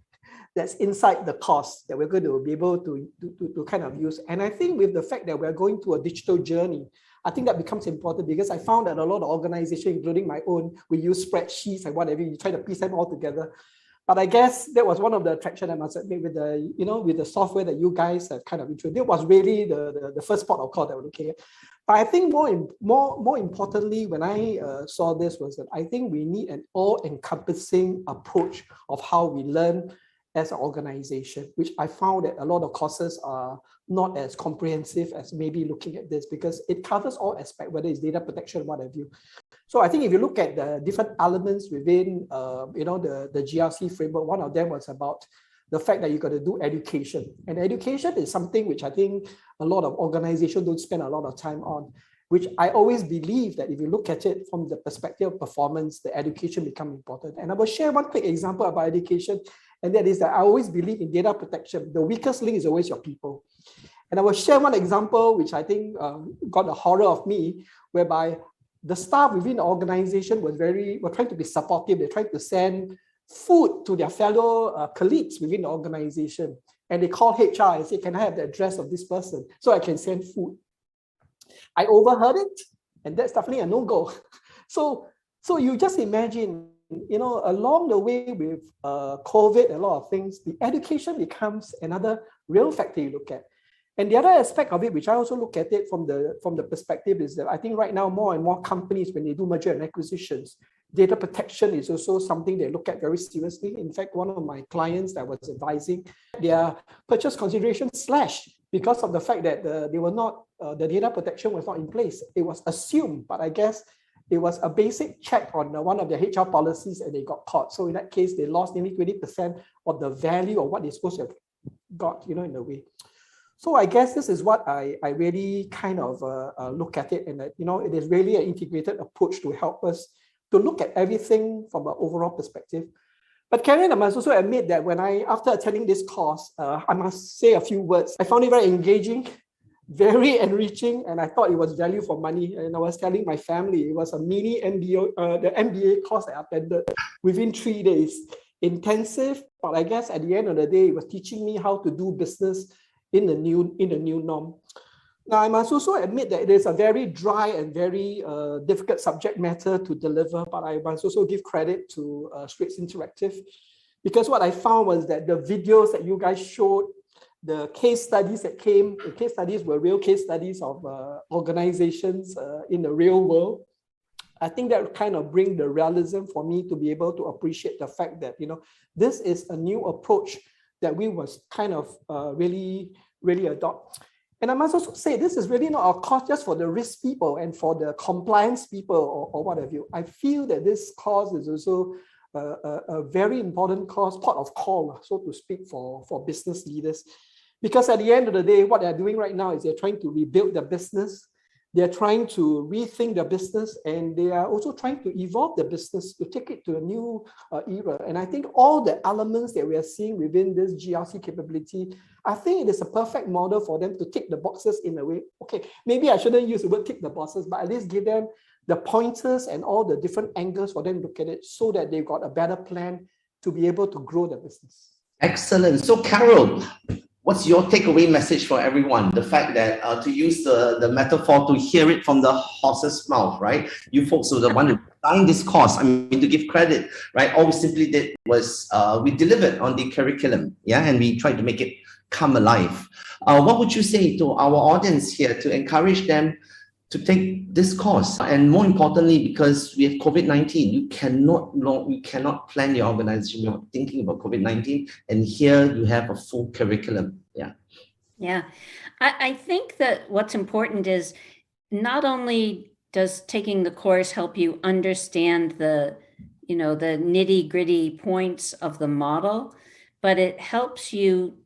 C: that's inside the course that we're going to be able to kind of use. And I think with the fact that we're going through a digital journey, I think that becomes important because I found that a lot of organizations, including my own, we use spreadsheets and whatever, you try to piece them all together. But I guess that was one of the attraction I must admit with the software that you guys have kind of introduced. It was really the first part of call that we're looking at. But I think more importantly, when I saw this was that I think we need an all-encompassing approach of how we learn as an organization, which I found that a lot of courses are not as comprehensive as maybe looking at this because it covers all aspects, whether it's data protection, what have you. So I think if you look at the different elements within, the GRC framework, one of them was about the fact that you got to do education. And education is something which I think a lot of organizations don't spend a lot of time on, which I always believe that if you look at it from the perspective of performance, the education becomes important. And I will share one quick example about education, and that is that I always believe in data protection. The weakest link is always your people. And I will share one example, which I think got the horror of me, whereby the staff within the organization were trying to be supportive. They tried to send food to their fellow colleagues within the organization. And they called HR and said, can I have the address of this person so I can send food? I overheard it, and that's definitely a no-go. So you just imagine, along the way with COVID and a lot of things, the education becomes another real factor you look at. And the other aspect of it, which I also look at it from the perspective, is that I think right now more and more companies, when they do merger and acquisitions, data protection is also something they look at very seriously. In fact, one of my clients that I was advising, their purchase consideration slashed because of the fact that the data protection was not in place. It was assumed, but I guess it was a basic check on one of their HR policies and they got caught. So in that case, they lost nearly 20% of the value of what they're supposed to have got, in a way. So I guess this is what I really kind of look at it, and that, it is really an integrated approach to help us to look at everything from an overall perspective. But Karen, I must also admit that after attending this course, I must say a few words. I found it very engaging, very enriching, and I thought it was value for money. And I was telling my family, it was a mini MBA, the MBA course I attended within 3 days. Intensive, but I guess at the end of the day, it was teaching me how to do business in the new norm. Now, I must also admit that it is a very dry and very difficult subject matter to deliver, but I must also give credit to Straits Interactive, because what I found was that the videos that you guys showed, the case studies were real case studies of organizations in the real world. I think that kind of bring the realism for me to be able to appreciate the fact that, this is a new approach that we was kind of really adopt. And I must also say, this is really not a course just for the risk people and for the compliance people or what have you. I feel that this course is also a very important course, part of call, so to speak, for business leaders. Because at the end of the day, what they're doing right now is they're trying to rebuild their business. They're trying to rethink their business, and they are also trying to evolve the business to take it to a new era. And I think all the elements that we are seeing within this GRC capability, I think it is a perfect model for them to tick the boxes in a way. Okay, maybe I shouldn't use the word tick the boxes, but at least give them the pointers and all the different angles for them to look at it so that they've got a better plan to be able to grow the business.
A: Excellent. So Carole, what's your takeaway message for everyone? The fact that, to use the metaphor, to hear it from the horse's mouth, right? You folks are the one who designed this course. I mean, to give credit, right? All we simply did was we delivered on the curriculum, yeah, and we tried to make it come alive. What would you say to our audience here to encourage them to take this course? And more importantly, because we have COVID-19, you cannot plan your organization without thinking about COVID-19. And here you have a full curriculum. Yeah.
B: Yeah. I think that what's important is not only does taking the course help you understand the nitty-gritty points of the model, but it helps you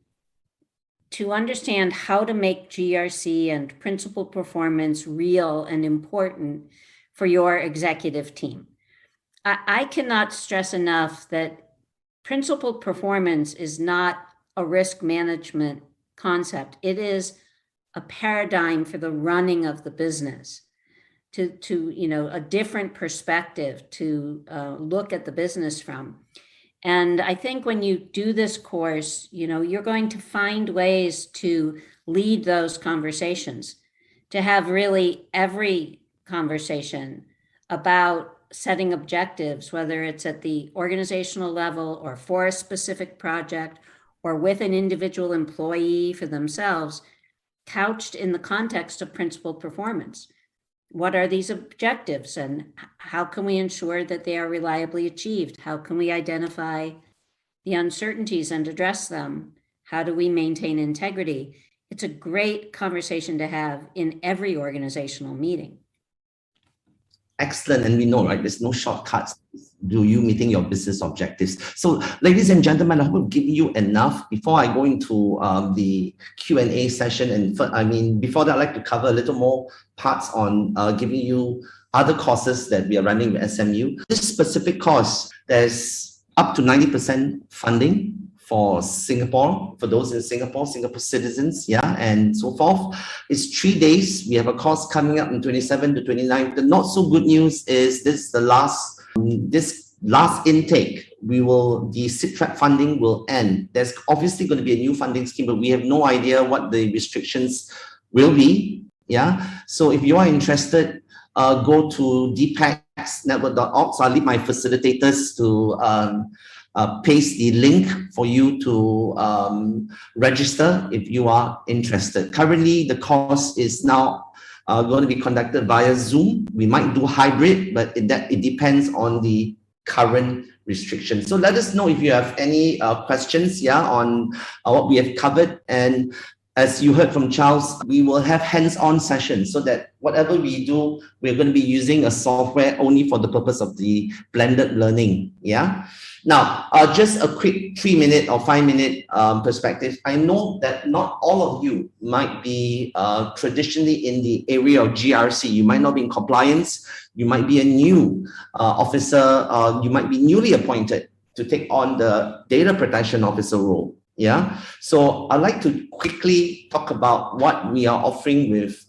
B: to understand how to make GRC and principal performance real and important for your executive team. I cannot stress enough that principal performance is not a risk management concept. It is a paradigm for the running of the business, to a different perspective to look at the business from. And I think when you do this course, you're going to find ways to lead those conversations, to have really every conversation about setting objectives, whether it's at the organizational level or for a specific project or with an individual employee for themselves, couched in the context of principal performance. What are these objectives and how can we ensure that they are reliably achieved? How can we identify the uncertainties and address them? How do we maintain integrity? It's a great conversation to have in every organizational meeting.
A: Excellent. And we know, right, there's no shortcuts to you meeting your business objectives. So, ladies and gentlemen, I will give you enough before I go into the Q&A session. And before that, I'd like to cover a little more parts on giving you other courses that we are running with SMU. This specific course, there's up to 90% funding for Singapore, for those in Singapore citizens, yeah, and so forth. It's 3 days. We have a course coming up in 27 to 29. The not so good news is this last intake, the SITRAP funding will end. There's obviously going to be a new funding scheme, but we have no idea what the restrictions will be, yeah. So if you are interested, go to DPEX Network.org. So I'll leave my facilitators to paste the link for you to register if you are interested. Currently, the course is now going to be conducted via Zoom. We might do hybrid, but it depends on the current restrictions. So let us know if you have any questions, yeah, on what we have covered. And as you heard from Charles, we will have hands-on sessions so that whatever we do, we're going to be using a software only for the purpose of the blended learning, yeah. Now, just a quick 3-minute or 5-minute perspective. I know that not all of you might be traditionally in the area of GRC. You might not be in compliance. You might be a new officer. You might be newly appointed to take on the data protection officer role. Yeah. So I'd like to quickly talk about what we are offering with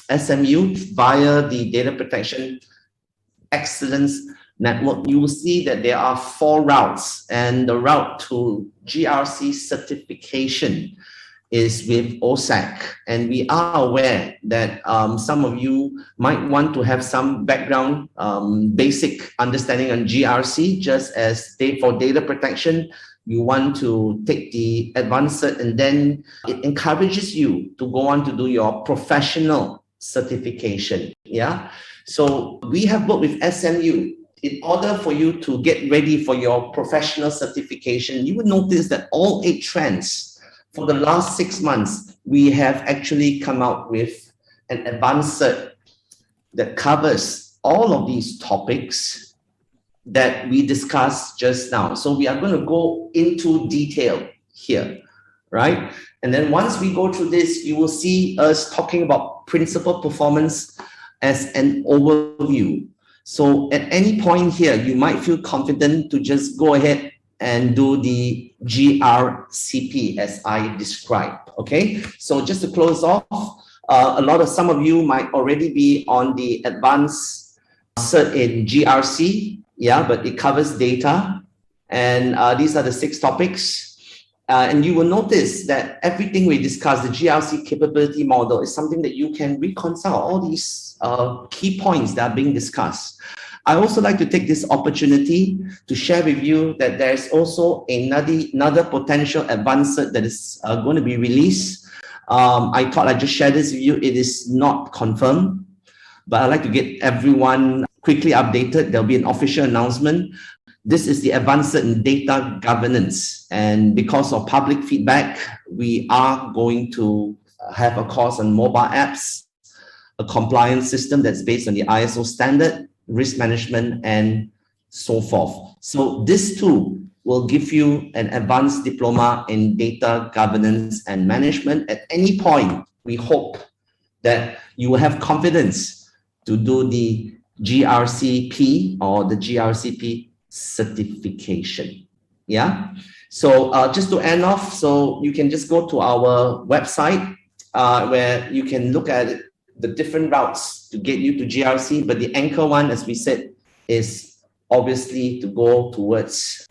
A: SMU via the Data Protection Excellence Network. You will see that there are 4 routes, and the route to GRC certification is with OCEG. And we are aware that some of you might want to have some background, basic understanding on GRC, just as for data protection, you want to take the advanced cert, and then it encourages you to go on to do your professional certification. Yeah. So we have worked with SMU. In order for you to get ready for your professional certification, you will notice that all 8 trends for the last 6 months, we have actually come out with an advanced cert that covers all of these topics that we discussed just now. So we are going to go into detail here, right? And then once we go through this, you will see us talking about principal performance as an overview. So at any point here, you might feel confident to just go ahead and do the GRCP as I described, okay? So just to close off, some of you might already be on the advanced cert in GRC, yeah, but it covers data. And these are the 6 topics. And you will notice that everything we discuss, the GRC capability model, is something that you can reconcile all these key points that are being discussed. I also like to take this opportunity to share with you that there's also another potential advanced cert that is going to be released. I thought I'd just share this with you. It is not confirmed, but I'd like to get everyone quickly updated. There'll be an official announcement. This is the advanced cert in data governance. And because of public feedback, we are going to have a course on mobile apps, a compliance system that's based on the ISO standard, risk management, and so forth. So this too will give you an advanced diploma in data governance and management. At any point, we hope that you will have confidence to do the GRCP or the GRCP certification. Yeah. So just to end off, so you can just go to our website where you can look at the different routes to get you to GRC, but the anchor one, as we said, is obviously to go towards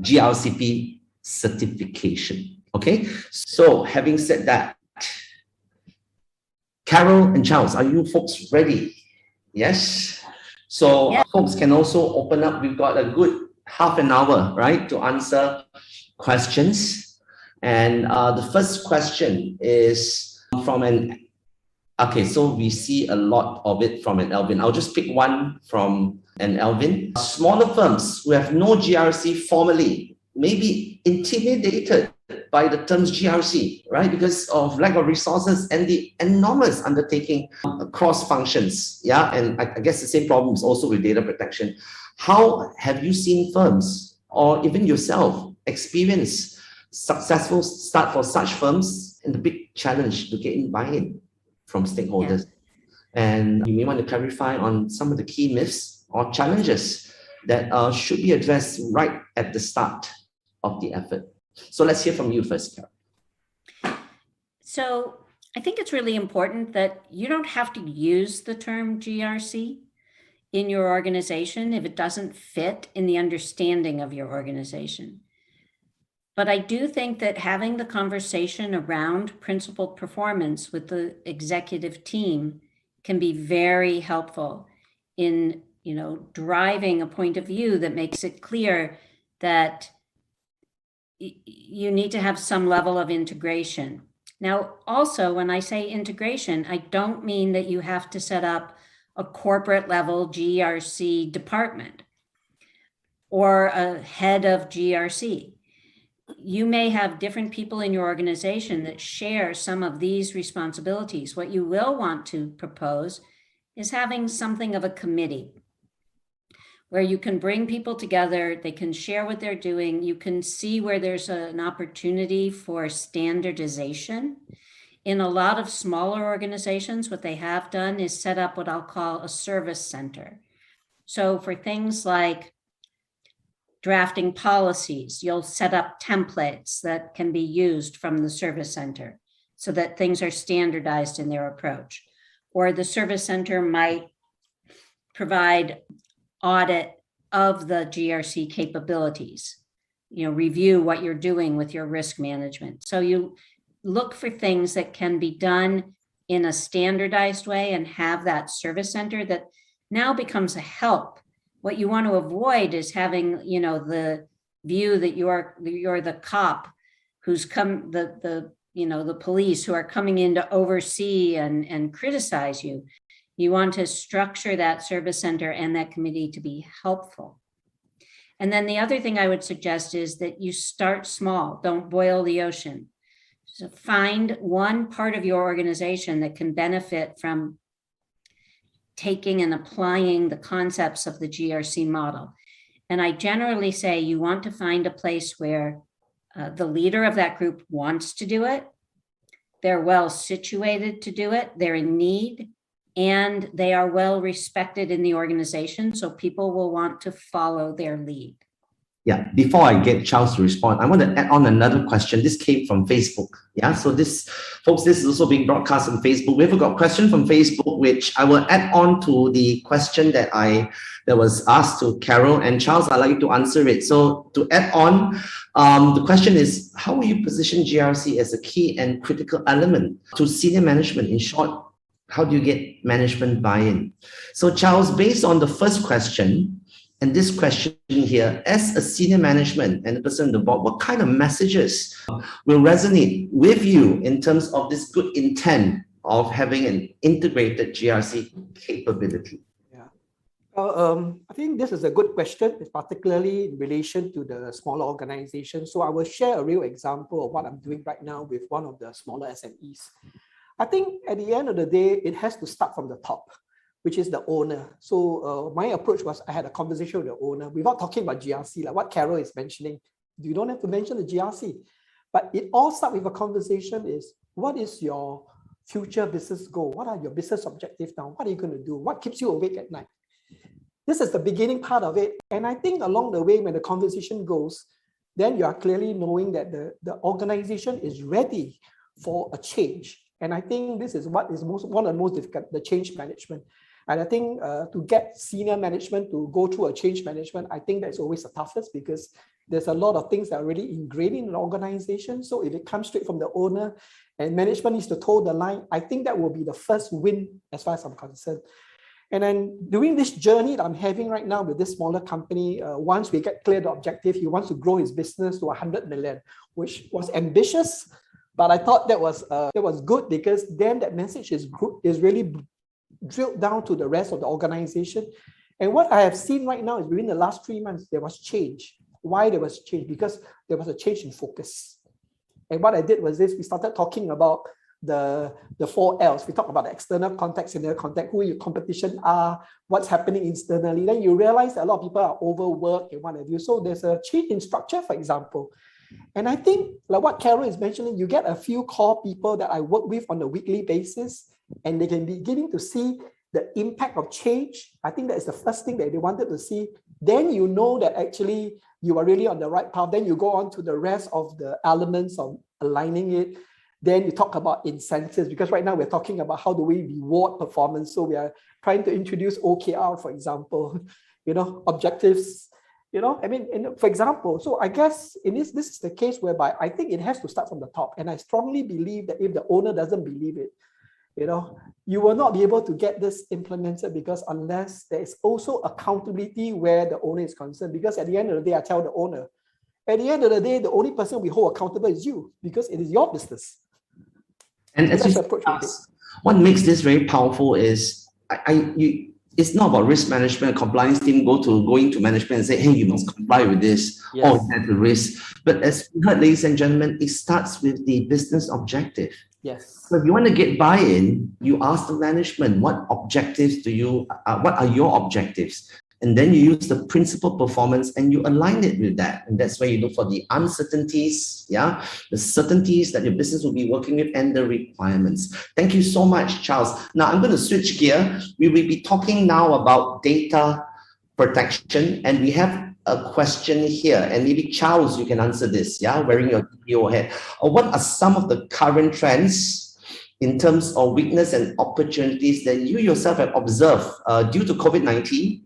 A: GRCP certification. Okay, so having said that, Carole and Charles, are you folks ready? Yes. So
B: Yeah.
A: folks can also open up. We've got a good half an hour, right, to answer questions. And the first question is from an okay, so we see a lot of it from an Alvin. I'll just pick one from an Alvin. Smaller firms who have no GRC formally may be intimidated by the terms GRC, right? Because of lack of resources and the enormous undertaking across functions. Yeah, and I guess the same problem is also with data protection. How have you seen firms or even yourself experience successful start for such firms and the big challenge to get in buy-in from stakeholders? Yeah. And you may want to clarify on some of the key myths or challenges that should be addressed right at the start of the effort. So let's hear from you first, Carole.
B: So I think it's really important that you don't have to use the term GRC in your organization if it doesn't fit in the understanding of your organization. But I do think that having the conversation around principled performance with the executive team can be very helpful in, driving a point of view that makes it clear that you need to have some level of integration. Now, also, when I say integration, I don't mean that you have to set up a corporate level GRC department or a head of GRC. You may have different people in your organization that share some of these responsibilities. What you will want to propose is having something of a committee where you can bring people together, they can share what they're doing, you can see where there's an opportunity for standardization. In a lot of smaller organizations, what they have done is set up what I'll call a service center. So for things like drafting policies, you'll set up templates that can be used from the service center so that things are standardized in their approach. Or the service center might provide audit of the GRC capabilities, review what you're doing with your risk management. So you look for things that can be done in a standardized way and have that service center that now becomes a help. What you want to avoid is having, the view that you're the cop who's the police who are coming in to oversee and criticize you. You want to structure that service center and that committee to be helpful. And then the other thing I would suggest is that you start small, don't boil the ocean. So find one part of your organization that can benefit from taking and applying the concepts of the GRC model. And I generally say you want to find a place where the leader of that group wants to do it, they're well situated to do it, they're in need, and they are well respected in the organization, so people will want to follow their lead.
A: Yeah, before I get Charles to respond, I want to add on another question. This came from Facebook. Yeah, so this, folks, this is also being broadcast on Facebook. We've got a question from Facebook, which I will add on to the question that was asked to Carole, and Charles, I'd like you to answer it. So to add on, the question is, how will you position GRC as a key and critical element to senior management? In short, how do you get management buy-in? So Charles, based on the first question, and this question here, as a senior management and the person on the board, what kind of messages will resonate with you in terms of this good intent of having an integrated GRC capability?
C: Yeah. I think this is a good question, particularly in relation to the smaller organizations. So I will share a real example of what I'm doing right now with one of the smaller SMEs. I think at the end of the day, it has to start from the top, which is the owner. So my approach was, I had a conversation with the owner without talking about GRC, like what Carole is mentioning. You don't have to mention the GRC, but it all starts with a conversation is, what is your future business goal? What are your business objectives now? What are you going to do? What keeps you awake at night? This is the beginning part of it. And I think along the way, when the conversation goes, then you are clearly knowing that the organization is ready for a change. And I think this is what is one of the most difficult, the change management. And I think to get senior management to go through a change management, I think that's always the toughest, because there's a lot of things that are really ingrained in the organization. So if it comes straight from the owner and management needs to toe the line, I think that will be the first win as far as I'm concerned. And then during this journey that I'm having right now with this smaller company, once we get clear the objective, he wants to grow his business to 100 million, which was ambitious. But I thought that was good, because then that message is really drilled down to the rest of the organization. And what I have seen right now is within the last 3 months, there was change. Why there was change? Because there was a change in focus. And what I did was this, we started talking about the 4 L's. We talked about the external context, inner context, who your competition are, what's happening externally. Then you realize that a lot of people are overworked and what have you. So there's a change in structure, for example. And I think, like what Carole is mentioning, you get a few core people that I work with on a weekly basis, and they can be beginning to see the impact of change. I think that is the first thing that they wanted to see. Then you know that actually you are really on the right path. Then you go on to the rest of the elements of aligning it. Then you talk about incentives, because right now we're talking about how do we reward performance. So we are trying to introduce OKR, for example, objectives. For example, so I guess in this is the case whereby I think it has to start from the top. And I strongly believe that if the owner doesn't believe it, you will not be able to get this implemented, because unless there is also accountability where the owner is concerned. Because at the end of the day, I tell the owner, at the end of the day, the only person we hold accountable is you, because it is your business.
A: And as what makes this very powerful is it's not about risk management. Compliance team going to management and say, hey, you must comply with this, or that's a risk. But as we heard, ladies and gentlemen, it starts with the business objective.
C: Yes.
A: So if you want to get buy-in, you ask the management, what objectives what are your objectives? And then you use the principal performance and you align it with that. And that's where you look for the uncertainties, the certainties that your business will be working with, and the requirements. Thank you so much, Charles. Now I'm going to switch gear. We will be talking now about data protection, and we have a question here, and maybe Charles, you can answer this, wearing your DPO hat. What are some of the current trends in terms of weakness and opportunities that you yourself have observed due to COVID-19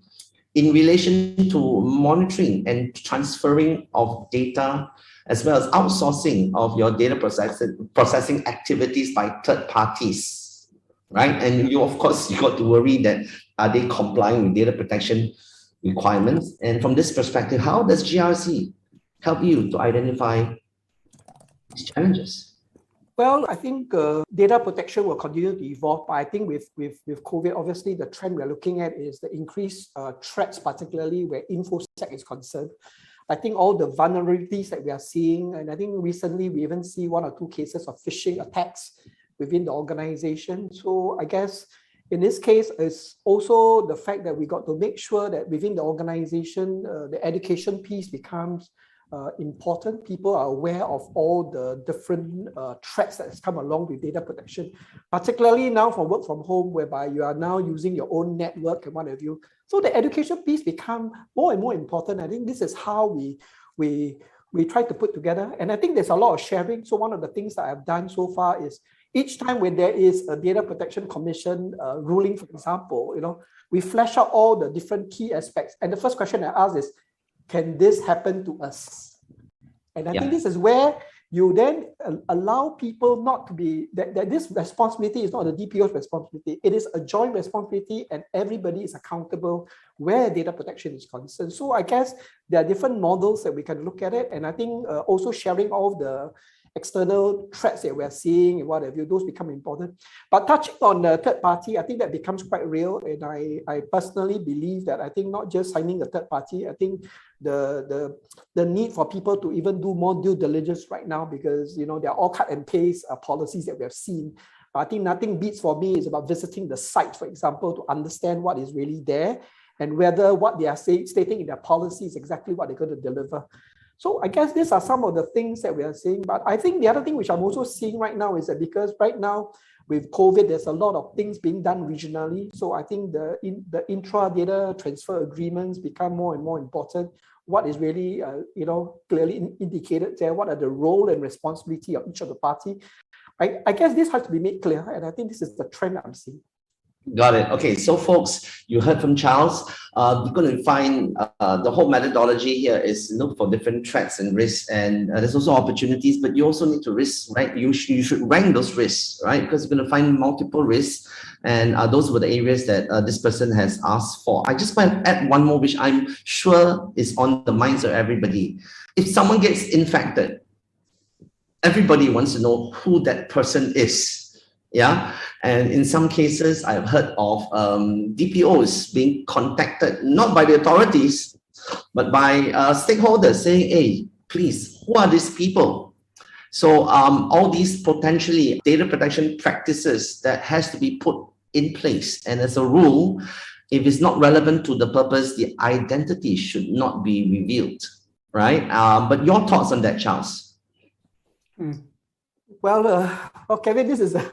A: in relation to monitoring and transferring of data, as well as outsourcing of your data processing activities by third parties, right? And you, of course, you got to worry that are they complying with data protection requirements? And from this perspective, how does GRC help you to identify these challenges?
C: Well, I think data protection will continue to evolve, but I think with COVID, obviously the trend we're looking at is the increased threats, particularly where InfoSec is concerned. I think all the vulnerabilities that we are seeing, and I think recently we even see 1 or 2 cases of phishing attacks within the organization. So I guess in this case, it's also the fact that we got to make sure that within the organization, the education piece becomes important. People are aware of all the different threats that has come along with data protection, particularly now for work from home, whereby you are now using your own network and what have you. So the education piece become more and more important. I think this is how we try to put together. And I think there's a lot of sharing. So one of the things that I've done so far is each time when there is a Data Protection Commission ruling, for example, we flesh out all the different key aspects. And the first question I ask is, can this happen to us? And I think this is where you then allow people not to be, that this responsibility is not the DPO's responsibility. It is a joint responsibility and everybody is accountable where data protection is concerned. So I guess there are different models that we can look at it. And I think also sharing all the external threats that we're seeing and what have you, those become important. But touching on the third party, I think that becomes quite real. And I personally believe that I think not just signing a third party, I think the need for people to even do more due diligence right now, because they're all cut and paste policies that we have seen. But I think nothing beats for me is about visiting the site, for example, to understand what is really there and whether what they are stating in their policy is exactly what they're going to deliver. So I guess these are some of the things that we are seeing. But I think the other thing which I'm also seeing right now is that because right now with COVID, there's a lot of things being done regionally. So I think the intra-data transfer agreements become more and more important. What is really, clearly indicated there? What are the role and responsibility of each of the party? I guess this has to be made clear. And I think this is the trend I'm seeing.
A: Got it. Okay, so folks, you heard from Charles. You're going to find the whole methodology here is look for different threats and risks, and there's also opportunities, but you also need to risk, right? You should rank those risks, right? Because you're going to find multiple risks, and those were the areas that this person has asked for. I just want to add one more, which I'm sure is on the minds of everybody. If someone gets infected, everybody wants to know who that person is. Yeah, and in some cases, I've heard of DPOs being contacted, not by the authorities, but by stakeholders saying, hey, please, who are these people? So all these potentially data protection practices that has to be put in place. And as a rule, if it's not relevant to the purpose, the identity should not be revealed, right? But your thoughts on that, Charles?
C: Well, Kevin, this is an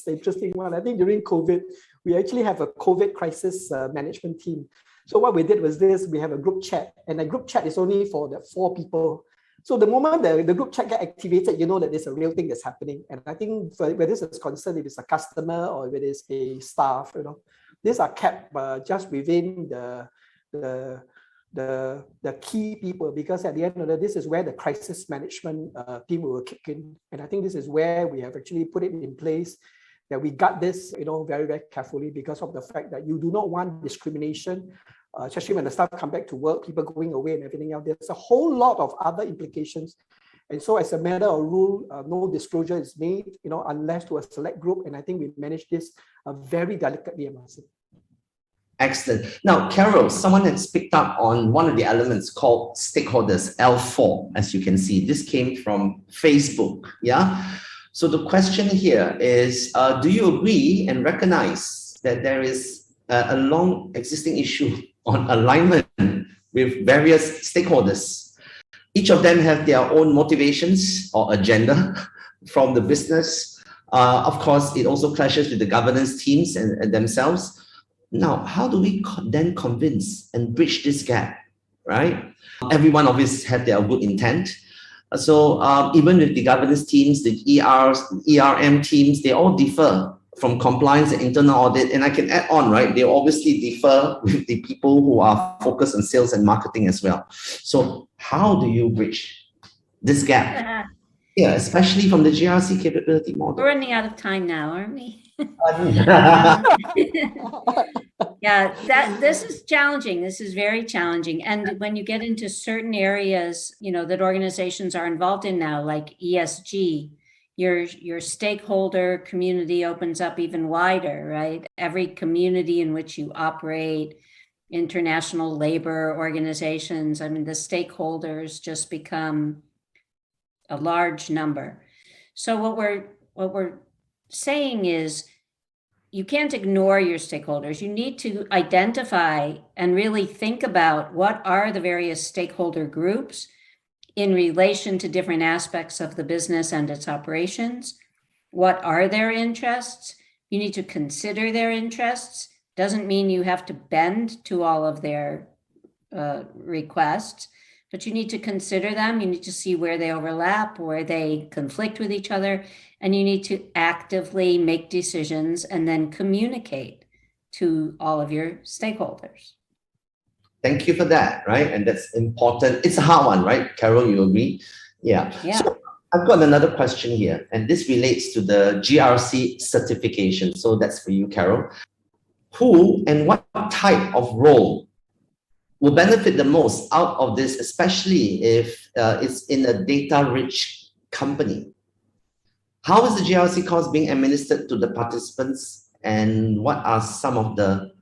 C: interesting one. I think during COVID, we actually have a COVID crisis management team. So what we did was this: we have a group chat, and the group chat is only for the 4 people. So the moment the group chat get activated, you know that there's a real thing that's happening. And I think where this is concerned, if it's a customer or if it is a staff, these are kept just within the key people, because at the end of the day, this is where the crisis management team will kick in. And I think this is where we have actually put it in place, that we got this, very, very carefully, because of the fact that you do not want discrimination, especially when the staff come back to work, people going away and everything else. There's a whole lot of other implications. And so as a matter of rule, no disclosure is made, unless to a select group. And I think we managed this very delicately, I must say.
A: Excellent. Now, Carole, someone has picked up on one of the elements called stakeholders, L4, as you can see. This came from Facebook, yeah? So the question here is, do you agree and recognize that there is a long existing issue on alignment with various stakeholders? Each of them have their own motivations or agenda from the business. Of course, it also clashes with the governance teams and themselves. Now, how do we then convince and bridge this gap, right? Everyone obviously had their good intent. So even with the governance teams, the ERM teams, they all differ from compliance and internal audit. And I can add on, right? They obviously differ with the people who are focused on sales and marketing as well. So how do you bridge this gap? Yeah, especially from the GRC capability model.
B: We're running out of time now, aren't we? Yeah, this is challenging. This is very challenging. And when you get into certain areas, that organizations are involved in now, like ESG, your stakeholder community opens up even wider, right? Every community in which you operate, international labor organizations, the stakeholders just become a large number. So what we're saying is, you can't ignore your stakeholders. You need to identify and really think about what are the various stakeholder groups in relation to different aspects of the business and its operations. What are their interests? You need to consider their interests. Doesn't mean you have to bend to all of their requests, but you need to consider them. You need to see where they overlap, where they conflict with each other, and you need to actively make decisions and then communicate to all of your stakeholders.
A: Thank you for that, right? And that's important. It's a hard one, right? Carole, you agree? Yeah. So I've got another question here, and this relates to the GRC certification. So that's for you, Carole. Who and what type of role will benefit the most out of this, especially if it's in a data-rich company? How is the GRC course being administered to the participants, and what are some of the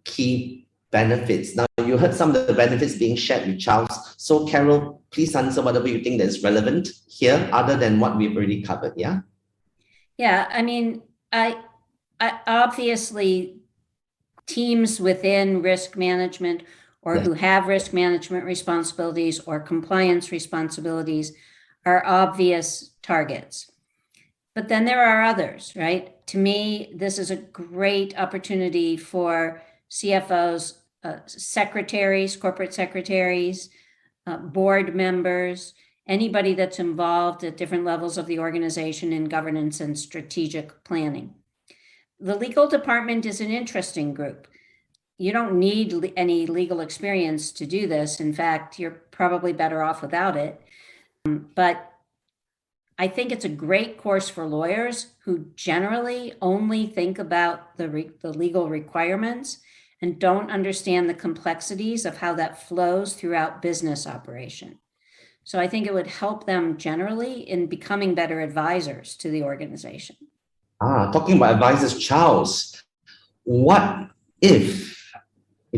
A: key benefits? Now, you heard some of the benefits being shared with Charles. So, Carole, please answer whatever you think that is relevant here, other than what we've already covered. Yeah.
B: Yeah. I mean, I obviously teams within risk management or who have risk management responsibilities or compliance responsibilities are obvious targets. But then there are others, right? To me, this is a great opportunity for CFOs, secretaries, corporate secretaries, board members, anybody that's involved at different levels of the organization in governance and strategic planning. The legal department is an interesting group. You don't need any legal experience to do this. In fact, you're probably better off without it. But I think it's a great course for lawyers who generally only think about the legal requirements and don't understand the complexities of how that flows throughout business operation. So I think it would help them generally in becoming better advisors to the organization.
A: Talking about advisors, Charles, what if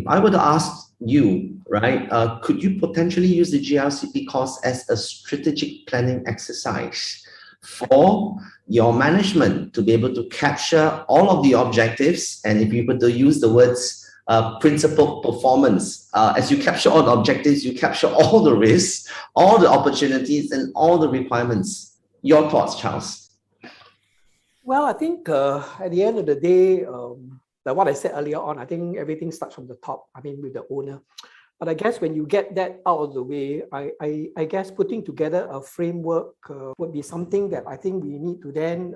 A: I were to ask you, right, could you potentially use the GRCP course as a strategic planning exercise for your management to be able to capture all of the objectives? And if you were to use the words principled performance, as you capture all the objectives, you capture all the risks, all the opportunities, and all the requirements. Your thoughts, Charles?
C: Well, I think at the end of the day, like what I said earlier on, I think everything starts from the top, I mean, with the owner. But I guess when you get that out of the way, I guess putting together a framework would be something that I think we need to then,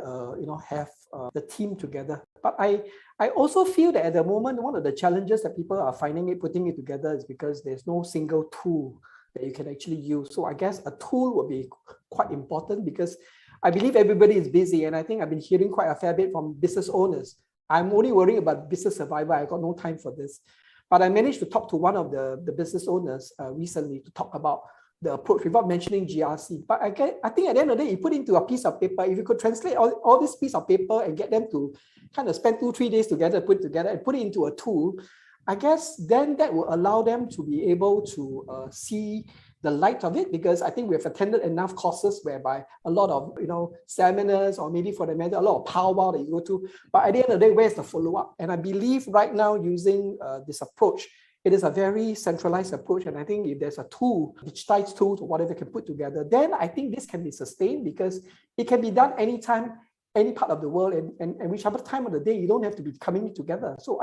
C: have the team together. But I also feel that at the moment, one of the challenges that people are finding putting it together is because there's no single tool that you can actually use. So I guess a tool would be quite important, because I believe everybody is busy. And I think I've been hearing quite a fair bit from business owners. I'm only worrying about business survival. I got no time for this. But I managed to talk to one of the business owners recently to talk about the approach without mentioning GRC. But I think at the end of the day, you put into a piece of paper, if you could translate all this piece of paper and get them to kind of spend 2-3 days together, put it together and put it into a tool, I guess then that will allow them to be able to see the light of it, because I think we've attended enough courses whereby a lot of seminars, or maybe for the matter a lot of powwow that you go to, but at the end of the day, where's the follow-up? And I believe right now, using this approach, it is a very centralized approach. And I think if there's a tool, digitized tool or whatever can put together, then I think this can be sustained, because it can be done anytime, any part of the world, and whichever time of the day. You don't have to be coming together. So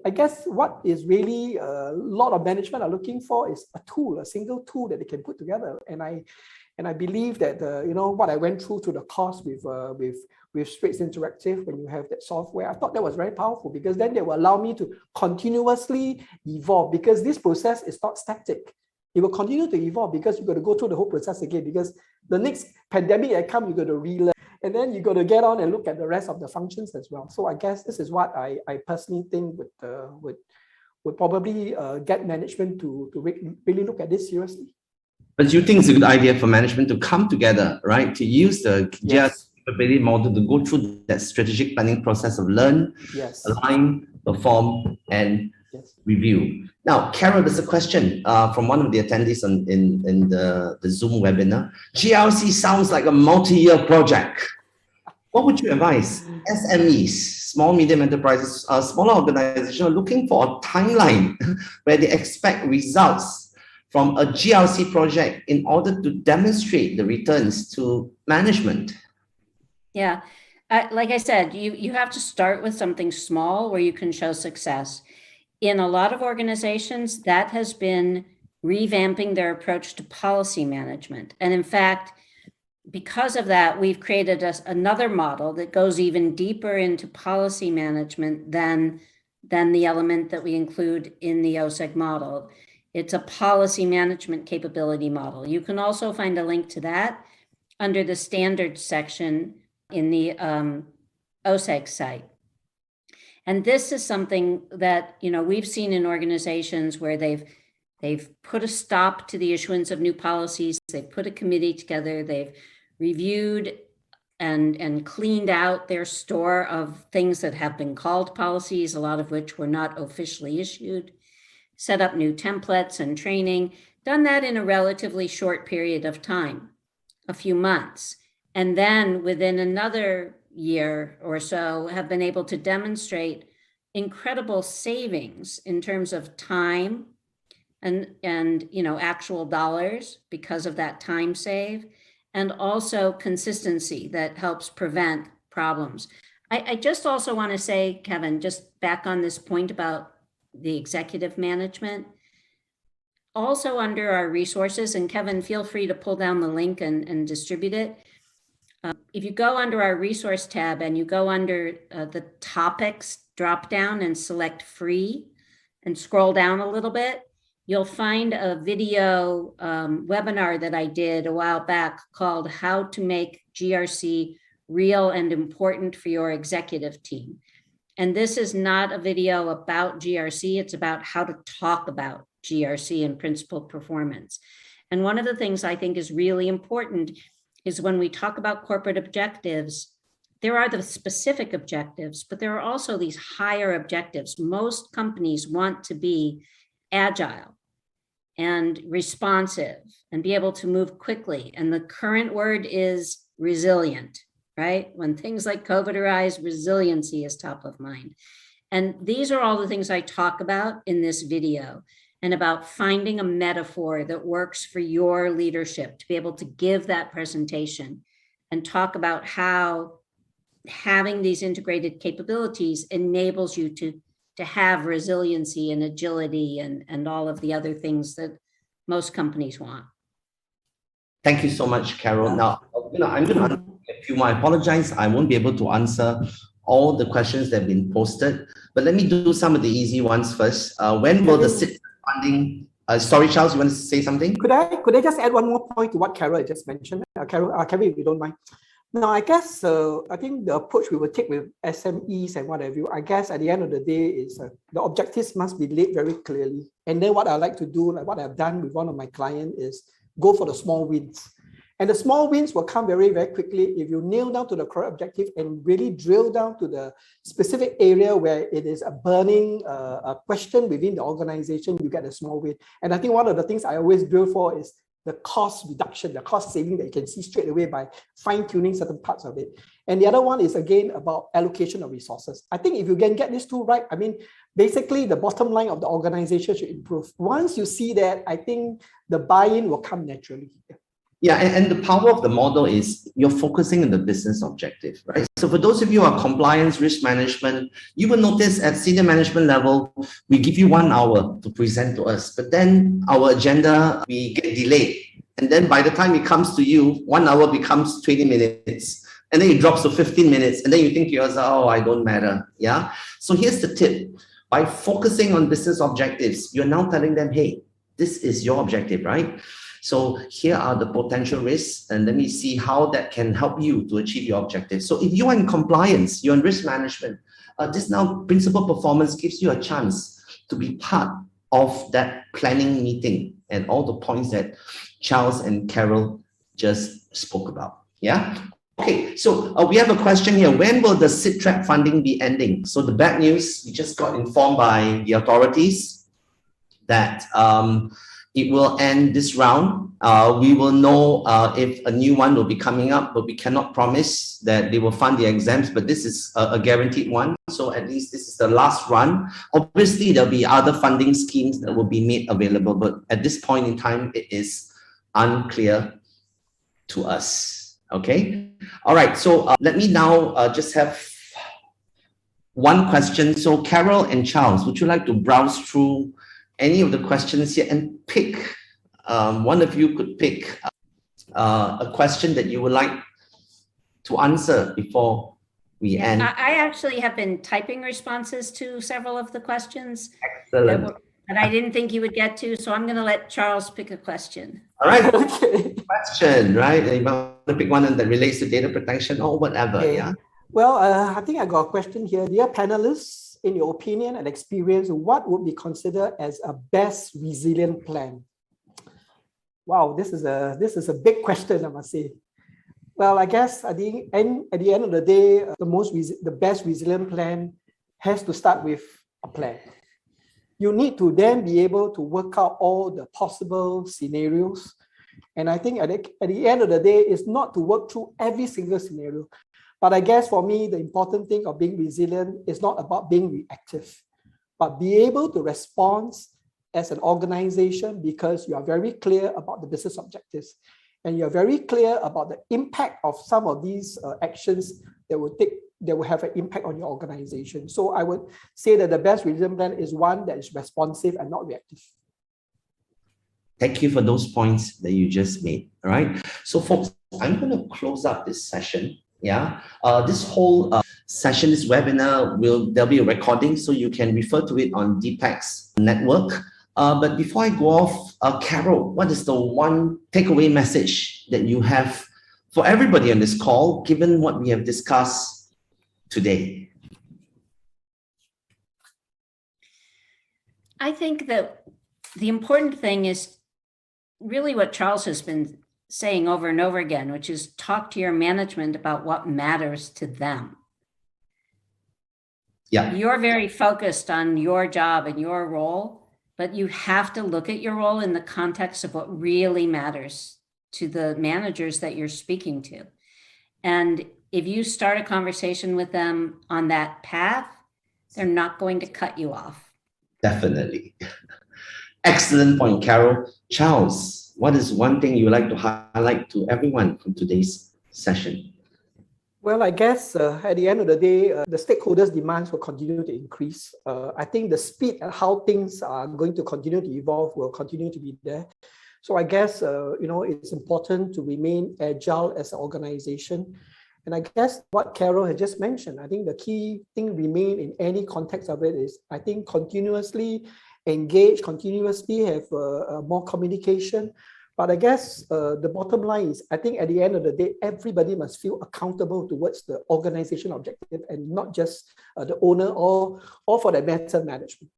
C: I guess what is really a lot of management are looking for is a tool, a single tool that they can put together. And I believe that what I went through to the course with Straits Interactive, when you have that software, I thought that was very powerful, because then they will allow me to continuously evolve, because this process is not static. It will continue to evolve, because you've got to go through the whole process again, because the next pandemic that comes, you've got to relearn. And then you got to get on and look at the rest of the functions as well. So I guess this is what I personally think would probably get management to really look at this seriously.
A: But you think it's a good idea for management to come together, right? To use the GRC capability model to go through that strategic planning process of learn, align, perform, and review. Now, Carole, there's a question from one of the attendees in the Zoom webinar. GRC sounds like a multi-year project. What would you advise SMEs, small, medium enterprises, smaller organizations are looking for a timeline where they expect results from a GRC project in order to demonstrate the returns to management?
B: Yeah, like I said, you have to start with something small where you can show success. In a lot of organizations, that has been revamping their approach to policy management. And in fact, because of that, we've created another model that goes even deeper into policy management than the element that we include in the OCEG model. It's a policy management capability model. You can also find a link to that under the standards section in the OCEG site. And this is something that, you know, we've seen in organizations where they've put a stop to the issuance of new policies. They've put a committee together. They've reviewed and cleaned out their store of things that have been called policies, a lot of which were not officially issued, set up new templates and training, done that in a relatively short period of time, a few months. And then within another year or so have been able to demonstrate incredible savings in terms of time and you know, actual dollars because of that time save, and also consistency that helps prevent problems. I just also want to say, Kevin, just back on this point about the executive management, also under our resources, and Kevin, feel free to pull down the link and distribute it. If you go under our resource tab and you go under the topics drop down and select free and scroll down a little bit, you'll find a video webinar that I did a while back called How to Make GRC Real and Important for Your Executive Team. And this is not a video about GRC, it's about how to talk about GRC and principal performance. And one of the things I think is really important is when we talk about corporate objectives, there are the specific objectives, but there are also these higher objectives. Most companies want to be agile and responsive and be able to move quickly. And the current word is resilient, right? When things like COVID arise, resiliency is top of mind. And these are all the things I talk about in this video, and about finding a metaphor that works for your leadership to be able to give that presentation and talk about how having these integrated capabilities enables you to have resiliency and agility and all of the other things that most companies want.
A: Thank you so much, Carole. Now, I'm going to answer a few more. I apologize, I won't be able to answer all the questions that have been posted, but let me do some of the easy ones first. When will the SIT funding, sorry, Charles, you want to say something?
C: Could I just add one more point to what Carole just mentioned? Kevin, if you don't mind. Now, I guess, I think the approach we will take with SMEs and what have you, I guess at the end of the day is the objectives must be laid very clearly. And then what I like to do, like what I've done with one of my clients, is go for the small wins. And the small wins will come very, very quickly if you nail down to the correct objective and really drill down to the specific area where it is a burning a question within the organization, you get a small win. And I think one of the things I always drill for is the cost reduction, the cost saving that you can see straight away by fine-tuning certain parts of it. And the other one is, again, about allocation of resources. I think if you can get these two right, I mean, basically the bottom line of the organization should improve. Once you see that, I think the buy-in will come naturally.
A: Yeah, and the power of the model is you're focusing on the business objective, right? So for those of you who are compliance, risk management, you will notice at senior management level, we give you 1 hour to present to us, but then our agenda, we get delayed. And then by the time it comes to you, 1 hour becomes 20 minutes. And then it drops to 15 minutes. And then you think to yourself, oh, I don't matter. Yeah. So here's the tip. By focusing on business objectives, you're now telling them, hey, this is your objective, right? So here are the potential risks, and let me see how that can help you to achieve your objective. So if you are in compliance, you're in risk management, this now principal performance gives you a chance to be part of that planning meeting and all the points that Charles and Carole just spoke about. Yeah. Okay, so we have a question here. When will the SIT-TRAP funding be ending? So the bad news, we just got informed by the authorities that it will end this round. We will know if a new one will be coming up, but we cannot promise that they will fund the exams, but this is a guaranteed one. So at least this is the last run. Obviously, there'll be other funding schemes that will be made available, but at this point in time, it is unclear to us. Okay. All right. So let me now just have one question. So Carole and Charles, would you like to browse through any of the questions here and pick, one of you could pick a question that you would like to answer before we end?
B: I actually have been typing responses to several of the questions
A: Excellent.
B: that I didn't think you would get to, so I'm going to let Charles pick a question.
A: All right.
C: Okay.
A: Question, right? You want to pick one that relates to data protection or whatever.
C: Okay.
A: Yeah.
C: Well, I think I got a question here. Dear panelists, in your opinion and experience, what would be considered as a best resilient plan? Wow, this is a big question, I must say. Well, I guess at the end of the day, the best resilient plan has to start with a plan. You need to then be able to work out all the possible scenarios. And I think at the end of the day, it's not to work through every single scenario. But I guess for me, the important thing of being resilient is not about being reactive, but be able to respond as an organization because you are very clear about the business objectives and you're very clear about the impact of some of these actions that will have an impact on your organization. So I would say that the best resilient plan is one that is responsive and not reactive.
A: Thank you for those points that you just made. All right. So folks, I'm going to close up this session. Yeah, this whole session, this webinar, there'll be a recording, so you can refer to it on DPEX Network. But before I go off, Carole, what is the one takeaway message that you have for everybody on this call, given what we have discussed today?
B: I think that the important thing is really what Charles has been saying over and over again, which is talk to your management about what matters to them.
A: Yeah.
B: You're very focused on your job and your role, but you have to look at your role in the context of what really matters to the managers that you're speaking to. And if you start a conversation with them on that path, they're not going to cut you off.
A: Definitely. Excellent point, Carole. Charles, what is one thing you would like to highlight to everyone from today's session?
C: Well, I guess at the end of the day, the stakeholders' demands will continue to increase. I think the speed at how things are going to continue to evolve will continue to be there. So I guess, it's important to remain agile as an organization. And I guess what Carole had just mentioned, I think the key thing remain in any context of it is, I think, continuously engage, continuously have more communication. But I guess the bottom line is, I think at the end of the day, everybody must feel accountable towards the organization objective and not just the owner or for that matter, management.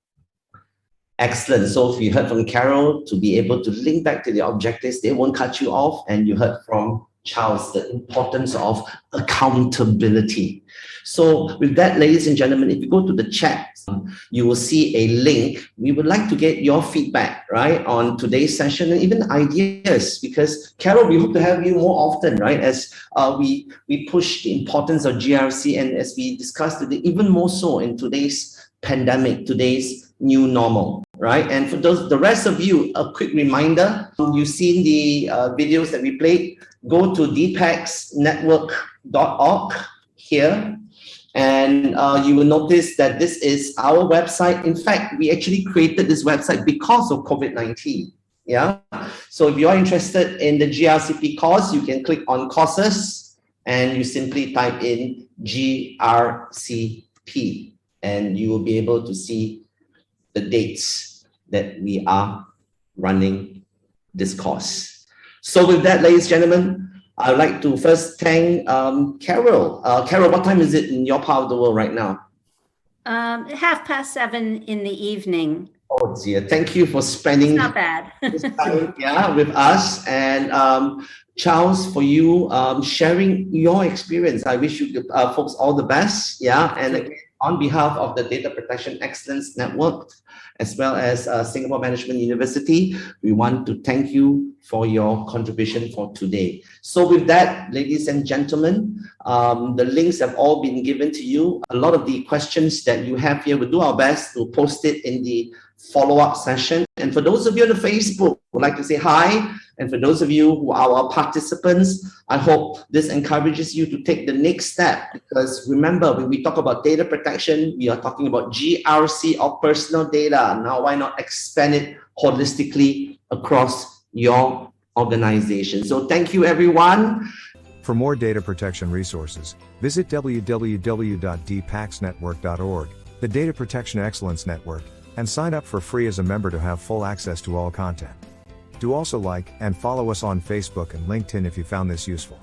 A: Excellent. So if you heard from Carole, to be able to link back to the objectives, they won't cut you off. And you heard from Charles, the importance of accountability. So with that, ladies and gentlemen, if you go to the chat, you will see a link. We would like to get your feedback, right, on today's session and even ideas, because Carole, we hope to have you more often, right, as we push the importance of GRC and as we discussed today, even more so in today's pandemic, today's new normal, right? And for the rest of you, a quick reminder, you've seen the videos that we played. Go to dpexnetwork.org here, and you will notice that this is our website. In fact, we actually created this website because of COVID-19. Yeah. So if you are interested in the GRCP course, you can click on courses and you simply type in GRCP, and you will be able to see the dates that we are running this course. So with that, ladies and gentlemen, I'd like to first thank Carole. Carole, what time is it in your part of the world right now?
B: 7:30 in the evening.
A: Oh dear, thank you for spending
B: It's not bad.
A: this time with us. And Charles, for you sharing your experience. I wish you folks all the best. Yeah, and again, on behalf of the Data Protection Excellence Network, as well as Singapore Management University, we want to thank you for your contribution for today. So with that, ladies and gentlemen, the links have all been given to you. A lot of the questions that you have here, we'll do our best to post it in the follow-up session. And for those of you on the Facebook, would like to say hi. And for those of you who are our participants, I hope this encourages you to take the next step, because remember, when we talk about data protection, we are talking about GRC or personal data. Now, why not expand it holistically across your organization? So thank you, everyone.
D: For more data protection resources, visit www.dpexnetwork.org, the Data Protection Excellence Network, and sign up for free as a member to have full access to all content. Do also like and follow us on Facebook and LinkedIn if you found this useful.